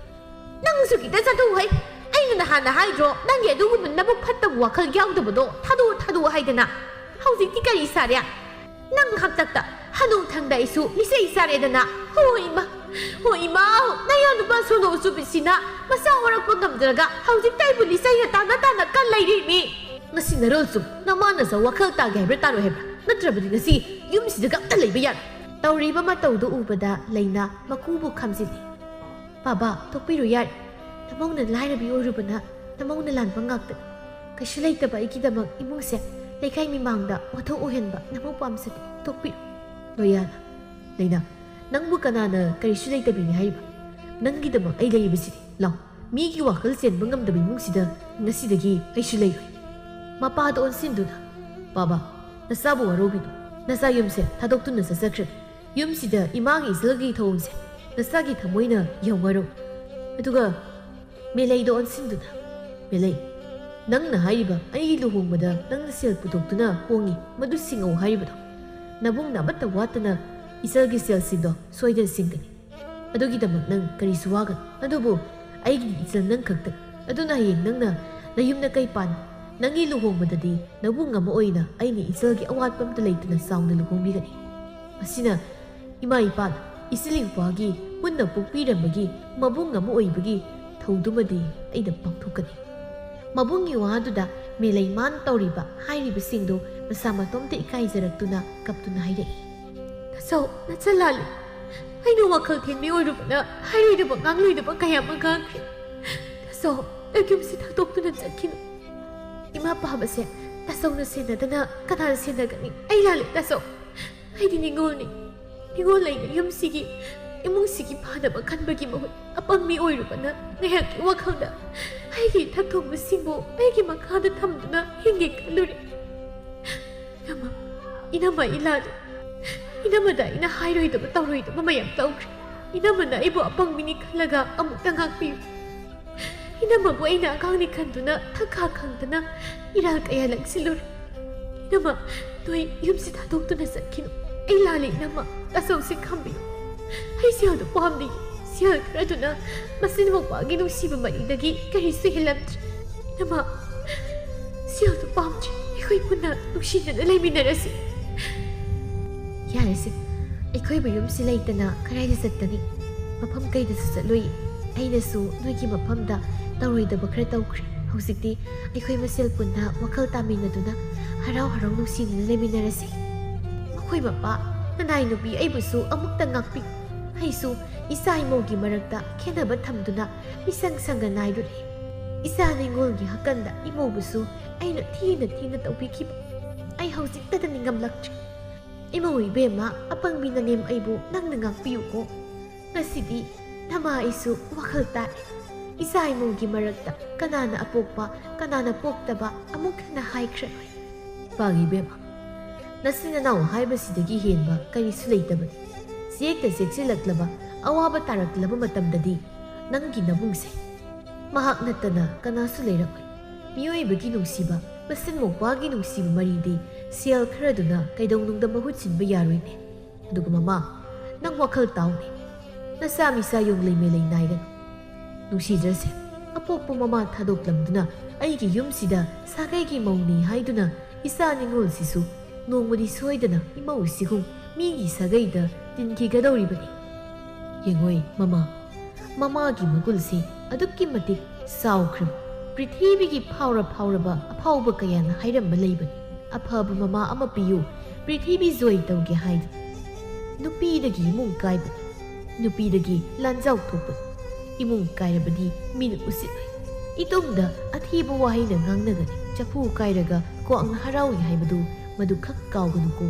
ꯅꯪꯁꯨ ꯈꯤꯇ ꯆꯠꯊꯣꯛꯎ ꯍꯩ ꯑꯩꯅ ꯅꯍꯥꯟꯅ ꯍꯥꯏꯗ꯭ꯔꯣ ꯅꯪꯒꯤ ꯑꯗꯨꯒꯨꯝꯕ ꯅꯕꯨꯛ ꯐꯠꯇꯕ ꯋꯥꯈꯜ ꯌꯥꯎꯗꯕꯗꯣ ꯊꯥꯗꯣꯛꯑꯣ ꯍꯥꯏꯗꯅ ꯍꯧꯖꯤꯛꯇꯤ ꯀꯔꯤ ꯁꯥꯔꯦ ꯅꯪ ꯍꯥꯛꯇꯛꯇ ꯍꯅꯨꯊꯪꯗ ꯑꯩꯁꯨ ꯂꯤꯆꯩ ꯆꯥꯔꯦꯗꯅ ꯍꯣꯏ ꯏꯃꯥ ꯅꯌꯥ ꯅꯨꯄꯥ ꯁꯣꯅꯣ ꯆꯨꯕꯤꯁꯤꯅ ꯃꯆꯥ ꯋꯥꯔꯛꯄ ꯉꯝꯗ꯭ꯔꯒ ꯍꯧꯖꯤꯛꯇ ꯑꯩꯕꯨ ꯂꯤꯆꯩꯅ ꯇꯥꯅ ꯀꯟ ꯂꯩꯔꯤꯃꯤ ngasi narol sum namana sa wakal ta gai bra taro hebra natrabadi ngasi yum si daga ta lei ba yar ꯇꯧꯔꯤꯕ ꯃꯇꯧꯗꯨ ꯎꯕꯗ ꯂꯩꯅ ꯃꯀꯨꯕꯨ ꯈꯝꯖꯤꯜꯂꯤ꯫ ꯕꯥꯕꯥ ꯊꯣꯛꯄꯤꯔꯨ ꯌꯥꯔꯦ, ꯅꯃꯧꯅ ꯂꯥꯏꯔꯕꯤ ꯑꯣꯏꯔꯨꯕꯅ ꯅꯃꯧꯅ ꯂꯥꯟꯕ ꯉꯥꯛꯇꯅꯤ꯫ ꯀꯩꯁꯨ ꯂꯩꯇꯕ ꯑꯩꯒꯤꯗꯃꯛ ꯏꯃꯨꯡꯁꯦ ꯂꯩꯀꯥꯏ ꯃꯤꯃꯥꯡꯗ ꯋꯥꯊꯣꯛ ꯑꯣꯏꯍꯟꯕ ꯅꯃꯧ ꯄꯥꯝꯖꯗꯦ, ꯊꯣꯛꯄꯤꯔꯨ꯫ ꯂꯣꯌꯥꯅ ꯂꯩꯅ ꯅꯪꯕꯨ ꯀꯅꯥꯅ ꯀꯔꯤꯁꯨ ꯂꯩꯇꯕꯤꯅꯤ ꯍꯥꯏꯔꯤꯕ? ꯅꯪꯒꯤꯗꯃꯛ ꯑꯩ ꯂꯩꯔꯤꯕꯁꯤꯗꯤ ꯂꯥꯎ, ꯃꯤꯒꯤ ꯋꯥꯈꯜ ꯆꯦꯟꯕ ꯉꯝꯗꯕ ꯏꯃꯨꯡꯁꯤꯗ ꯉꯁꯤꯗꯒꯤ ꯑꯩꯁꯨ ꯂꯩꯔꯣꯏ꯫ ꯃꯄꯥꯗ ꯑꯣꯟꯁꯤꯟꯗꯨꯅ ꯕꯥꯕꯥ ꯅꯆꯥꯕꯨ ꯋꯥꯔꯧꯕꯤꯅꯨ, ꯅꯆꯥ ꯌꯨꯝꯁꯦ ꯊꯥꯗꯣꯛꯇꯨꯅ ꯆꯠꯆꯈ꯭ꯔꯦ꯫ ꯌꯨꯝꯁꯤꯗ ꯏꯃꯥꯒꯤ ꯏꯆꯜꯒꯤ ꯊꯧꯑꯣꯡꯁꯦ ꯅꯆꯥꯒꯤ ꯊꯃꯣꯏꯅ ꯌꯧꯉꯔꯣ꯫ ꯑꯗꯨꯒ ꯃꯦꯂꯩꯗ ꯑꯣꯟꯁꯤꯟꯗꯨꯅ ꯃꯦꯂꯩ, ꯅꯪꯅ ꯍꯥꯏꯔꯤꯕ ꯑꯩꯒꯤ ꯂꯨꯍꯣꯡꯕꯗ ꯅꯪꯅ ꯁꯦꯜ ꯄꯨꯊꯣꯛꯇꯨꯅ ꯍꯣꯡꯉꯤ ꯃꯗꯨ ꯁꯤꯡꯉꯧ ꯍꯥꯏꯔꯤꯕꯗꯣ, ꯅꯕꯨꯡꯅ ꯑꯃꯠꯇ ꯋꯥꯠꯇꯅ ꯏꯆꯜꯒꯤ ꯁꯦꯜꯁꯤꯡꯗꯣ ꯁꯣꯏꯗꯅ ꯁꯤꯡꯒꯅꯤ꯫ ꯑꯗꯨꯒꯤꯗꯃꯛ ꯅꯪ ꯀꯔꯤꯁꯨ ꯋꯥꯒꯅꯨ꯫ ꯑꯗꯨꯕꯨ ꯑꯩꯒꯤ ꯏꯆꯜ ꯅꯪ ꯈꯛꯇ, ꯑꯗꯨꯅ ꯍꯌꯦꯡ ꯅꯪꯅ ꯅꯌꯨꯝꯅ ꯀꯩ ꯄꯥꯟ ꯅꯪꯒꯤ ꯂꯨꯍꯣꯡꯕꯗꯗꯤ ꯅꯕꯨꯡ ꯑꯃ ꯑꯣꯏꯅ ꯑꯩꯅ ꯏꯆꯜꯒꯤ ꯑꯋꯥꯠꯄ ꯑꯝꯇ ꯂꯩꯇꯅ ꯆꯥꯎꯅ ꯂꯨꯍꯣꯡꯕꯤꯒꯅꯤ꯫ ꯃꯁꯤꯅ ꯏꯃꯥ ꯏꯄꯥꯅ ꯏꯆꯤꯜ ꯏꯎꯄꯥꯒꯤ ꯄꯨꯟꯅ ꯄꯣꯛꯄꯤꯔꯝꯕꯒꯤ ꯃꯕꯨꯡ ꯑꯃ ꯑꯣꯏꯕꯒꯤ ꯊꯧꯗꯨꯃꯗꯤ ꯑꯩꯅ ꯄꯥꯡꯊꯣꯛꯀꯅꯤ꯫ ꯃꯕꯨꯡꯒꯤ ꯋꯥꯗꯨꯗ ꯃꯦꯂꯩ ꯃꯥꯅ ꯇꯧꯔꯤꯕ ꯍꯥꯏꯔꯤꯕꯁꯤꯡꯗꯨ ꯃꯁꯥ ꯃꯇꯣꯝꯇ ꯏꯀꯥꯏꯖꯔꯛꯇꯨꯅ ꯀꯞꯇꯨꯅ ꯍꯥꯏꯔꯛꯏ꯫ ꯅꯆꯧ ꯅꯆꯜ ꯂꯥꯜꯂꯤ, ꯑꯩꯅ ꯋꯥꯈꯜ ꯊꯦꯟꯕꯤ ꯑꯣꯏꯔꯨꯕꯅ ꯍꯥꯏꯔꯣꯏꯗꯕ ꯉꯥꯡꯂꯣꯏꯗꯕ ꯀꯌꯥ ꯑꯃ ꯉꯥꯡꯈ꯭ꯔꯦ꯫ ꯅꯆꯧ ꯅꯌꯨꯝꯁꯤ ꯊꯥꯗꯣꯛꯇꯨꯅ ꯆꯠꯈꯤꯅꯨ꯫ ꯏꯃꯥ ꯄꯥꯕꯁꯦ ꯅꯆꯧꯅ ꯁꯦꯟꯅꯗꯅ ꯀꯅꯥꯅ ꯁꯦꯟꯅꯒꯅꯤ? ꯑꯩ ꯂꯥꯜꯂꯤ ꯅꯆꯧ, ꯑꯩꯗꯤ ꯅꯤꯡꯉꯣꯜꯅꯤ꯫ ꯅꯤꯡꯉꯣꯜ ꯂꯩꯅ ꯌꯨꯝꯁꯤꯒꯤ ꯏꯃꯨꯡꯁꯤꯒꯤ ꯐꯅꯕ ꯈꯟꯕꯒꯤ ꯃꯍꯨꯠ ꯑꯄꯪꯕꯤ ꯑꯣꯏꯔꯨꯕꯅ ꯉꯥꯏꯍꯥꯛꯀꯤ ꯋꯥꯈꯜꯗ ꯑꯩꯒꯤ ꯏꯊꯛ ꯊꯣꯡꯕꯁꯤꯡꯕꯨ ꯑꯩꯒꯤ ꯃꯈꯥꯗ ꯊꯝꯗꯨꯅ ꯍꯤꯡꯒꯦ ꯈꯜꯂꯨꯔꯦ꯫ ꯏꯅꯝꯃ ꯑꯩ ꯂꯥꯜꯂꯤ꯫ ꯏꯅꯝꯃꯗ ꯑꯩꯅ ꯍꯥꯏꯔꯣꯏꯗꯕ ꯇꯧꯔꯣꯏꯗꯕ ꯃꯌꯥꯝ ꯇꯧꯈ꯭ꯔꯦ꯫ ꯏꯅꯝꯃꯅ ꯑꯩꯕꯨ ꯑꯄꯪꯕꯤꯅꯤ ꯈꯜꯂꯒ ꯑꯃꯨꯛꯇ ꯉꯥꯛꯄꯤꯌꯨ꯫ ꯏꯅꯝꯃꯕꯨ ꯑꯩꯅ ꯑꯉꯥꯡꯅꯤ ꯈꯟꯗꯨꯅ ꯊꯛꯈꯥ ꯈꯪꯗꯅ ꯏꯔꯥꯜ ꯀꯌꯥ ꯂꯪꯁꯤꯜꯂꯨꯔꯦ꯫ ꯏꯅꯝꯃ ꯅꯣꯏ ꯌꯨꯝꯁꯤ ꯊꯥꯗꯣꯛꯇꯨꯅ ꯆꯠꯈꯤꯅꯨ꯫ ꯑꯩ ꯂꯥꯜꯂꯤ ꯏꯅꯝꯃ, ꯅꯆꯧꯁꯤ ꯈꯝꯕꯤꯌꯨ꯫ ꯑꯩ ꯁꯦꯜꯗꯨ ꯄꯥꯝꯗꯦ꯫ ꯁꯦꯜ ꯈꯔꯗꯨꯅ ꯃꯆꯤꯟ ꯃꯧꯄꯥꯒꯤ ꯅꯨꯡꯁꯤꯕ ꯃꯔꯤꯗꯒꯤ ꯀꯔꯤꯁꯨ ꯍꯦꯜꯂꯝꯗ꯭ꯔꯦ꯫ ꯏꯅꯝꯃ ꯁꯦꯜꯗꯨ ꯄꯥꯝꯗ꯭ꯔꯦ, ꯑꯩꯈꯣꯏ ꯄꯨꯟꯅ ꯅꯨꯡꯁꯤꯅꯅ ꯂꯩꯃꯤꯟꯅꯔꯁꯤ꯫ ꯌꯥꯔꯦꯁꯦ, ꯑꯩꯈꯣꯏꯕꯨ ꯌꯨꯝꯁꯤ ꯂꯩꯇꯅ ꯀꯗꯥꯏꯗ ꯆꯠꯀꯅꯤ? ꯃꯐꯝ ꯀꯩꯗꯁꯨ ꯆꯠꯂꯣꯏ꯫ ꯑꯩꯅꯁꯨ ꯅꯣꯏꯒꯤ ꯃꯐꯝꯗ ꯇꯧꯔꯣꯏꯗꯕ ꯈꯔ ꯇꯧꯈ꯭ꯔꯦ꯫ ꯍꯧꯖꯤꯛꯇꯤ ꯑꯩꯈꯣই ꯃꯁꯦꯜ ꯄꯨꯟꯅ ꯋꯥꯈꯜ ꯇꯥꯃꯤꯟꯅꯗꯨꯅ ꯍꯔꯥꯎ ꯍꯔꯥꯎ ꯅꯨꯡꯁꯤꯅꯅ ꯂꯩꯃꯤꯟꯅꯔꯁꯤ꯫ ꯃꯈꯣꯏ ꯃꯄꯥ ꯅꯅꯥꯏ ꯅꯨꯄꯤ ꯑꯩꯕꯨꯁꯨ ꯑꯃꯨꯛꯇ ꯉꯥꯛꯄꯤ꯫ ꯑꯩꯁꯨ ꯏꯆꯥ ꯏꯃꯧꯒꯤ ꯃꯔꯛꯇ ꯈꯦꯟꯅꯕ ꯊꯝꯗꯨꯅ ꯃꯤꯁꯪ ꯁꯪꯒ ꯅꯥꯏꯔꯨꯔꯦ꯫ ꯏꯆꯥ ꯅꯤꯡꯉꯣꯜꯒꯤ ꯍꯛꯀꯟꯗ ꯏꯃꯧꯕꯨꯁꯨ ꯑꯩꯅ ꯊꯤꯅ ꯊꯤꯅ ꯇꯧꯕꯤꯈꯤꯕ ꯑꯩ ꯍꯧꯖꯤꯛꯇꯗ ꯅꯤꯡꯉꯝꯂꯛꯇ꯭ꯔꯦ꯫ ꯏꯃꯧ ꯏꯕꯦꯝꯃ ꯑꯄꯪꯕꯤ ꯅꯅꯦꯝ ꯑꯩꯕꯨ ꯅꯪꯅ ꯉꯥꯛꯄꯤꯌꯨꯀꯣ꯫ ꯉꯁꯤꯗꯤ ꯅꯃꯥ ꯑꯩꯁꯨ ꯋꯥꯈꯜ ꯇꯥꯔꯦ꯫ ꯏꯆꯥ ꯏꯃꯧꯒꯤ ꯃꯔꯛꯇ ꯀꯅꯥꯅ ꯑꯄꯣꯛꯄ ꯀꯅꯥꯅ ꯄꯣꯛꯇꯕ ꯑꯃꯨꯛ ꯍꯟꯅ ꯍꯥꯏꯈ꯭ꯔꯔꯣꯏ꯫ ꯄꯥꯒꯤ ꯏꯕꯦꯝꯃ, ꯅꯆꯤꯟ ꯅꯅꯥꯎ ꯍꯥꯏꯕꯁꯤꯗꯒꯤ ꯍꯦꯟꯕ ꯀꯔꯤꯁꯨ ꯂꯩꯇꯕꯅꯤ꯫ ꯆꯦꯛꯇ ꯆꯦꯛꯁꯤꯜꯂꯛꯂꯕ ꯑꯋꯥꯕ ꯇꯥꯔꯛꯂꯕ ꯃꯇꯝꯗꯗꯤ ꯅꯪꯒꯤ ꯅꯕꯨꯡꯁꯦ ꯃꯍꯥꯛ ꯅꯠꯇꯅ ꯀꯅꯥꯁꯨ ꯂꯩꯔꯛꯑꯣꯏ꯫ ꯃꯤꯑꯣꯏꯕꯒꯤ ꯅꯨꯡꯁꯤꯕ, ꯃꯆꯤꯟ ꯃꯧꯄꯥꯒꯤ ꯅꯨꯡꯁꯤꯕ ꯃꯔꯤꯗꯤ ꯁꯦꯜ ꯈꯔꯗꯨꯅ ꯀꯩꯗꯧꯅꯨꯡꯗ ꯃꯍꯨꯠ ꯁꯤꯟꯕ ꯌꯥꯔꯣꯏꯅꯦ꯫ ꯑꯗꯨꯒ ꯃꯃꯥ, ꯅꯪ ꯋꯥꯈꯜ ꯇꯥꯎꯅꯦ, ꯅꯆꯥ ꯃꯤꯆꯥ ꯌꯣꯡꯂꯩ ꯃꯦꯂꯩ ꯅꯥꯏꯒꯅꯨ꯫ ꯅꯨꯡꯁꯤꯖꯔꯁꯦ, ꯑꯄꯣꯛꯄ ꯃꯃꯥ ꯊꯥꯗꯣꯛꯂꯝꯗꯨꯅ ꯑꯩꯒꯤ ꯌꯨꯝꯁꯤꯗ ꯁꯥꯒꯩꯒꯤ ꯃꯧꯅꯤ ꯍꯥꯏꯗꯨꯅ ꯏꯆꯥ ꯅꯤꯡꯉꯣꯜꯁꯤꯁꯨ ꯅꯣꯡꯃꯗꯤ ꯁꯣꯏꯗꯅ ꯏꯃꯧ ꯁꯤꯒꯨꯝ ꯃꯤꯒꯤ ꯁꯥꯒꯩꯗ ꯇꯤꯟꯈꯤꯒꯗꯧꯔꯤꯕꯅꯤ꯫ ꯌꯦꯡꯉꯣꯏ ꯃꯃꯥ, ꯃꯃꯥꯒꯤ ꯃꯒꯨꯜꯁꯤ ꯑꯗꯨꯛꯀꯤ ꯃꯇꯤꯛ ꯆꯥꯎꯈ꯭ꯔꯕ ꯄ꯭ꯔꯤꯊꯤꯕꯤꯒꯤ ꯐꯥꯎꯔꯕ ꯑꯐꯥꯎꯕ ꯀꯌꯥꯅ ꯍꯥꯏꯔꯝꯕ ꯂꯩꯕꯅꯤ꯫ ꯑꯐꯕ ꯃꯃꯥ ꯑꯃ ꯄꯤꯌꯨ, ꯄ꯭ꯔꯤꯊꯤꯕꯤ ꯖꯣꯏ ꯇꯧꯒꯦ ꯍꯥꯏꯗꯨꯅ꯫ ꯅꯨꯄꯤꯗꯒꯤ ꯏꯃꯨꯡ ꯀꯥꯏꯕꯅꯤ, ꯅꯨꯄꯤꯗꯒꯤ ꯂꯥꯟꯖꯥꯎ ꯊꯣꯛꯄꯅꯤ꯫ ꯏꯃꯨꯡ ꯀꯥꯏꯔꯕꯗꯤ ꯃꯤꯅ ꯎꯁꯤꯠꯂꯣꯏ꯫ ꯏꯇꯨꯡꯗ ꯑꯊꯤꯕ ꯋꯥꯍꯩꯅ ꯉꯥꯡꯅꯒꯅꯤ꯫ ꯆꯐꯨ ꯀꯥꯏꯔꯒ ꯀ꯭ꯋꯥꯛꯅ ꯍꯔꯥꯎꯏ ꯍꯥꯏꯕꯗꯨ ꯃꯗꯨ ꯈꯛ ꯀꯥꯎꯒꯅꯨꯀꯣ꯫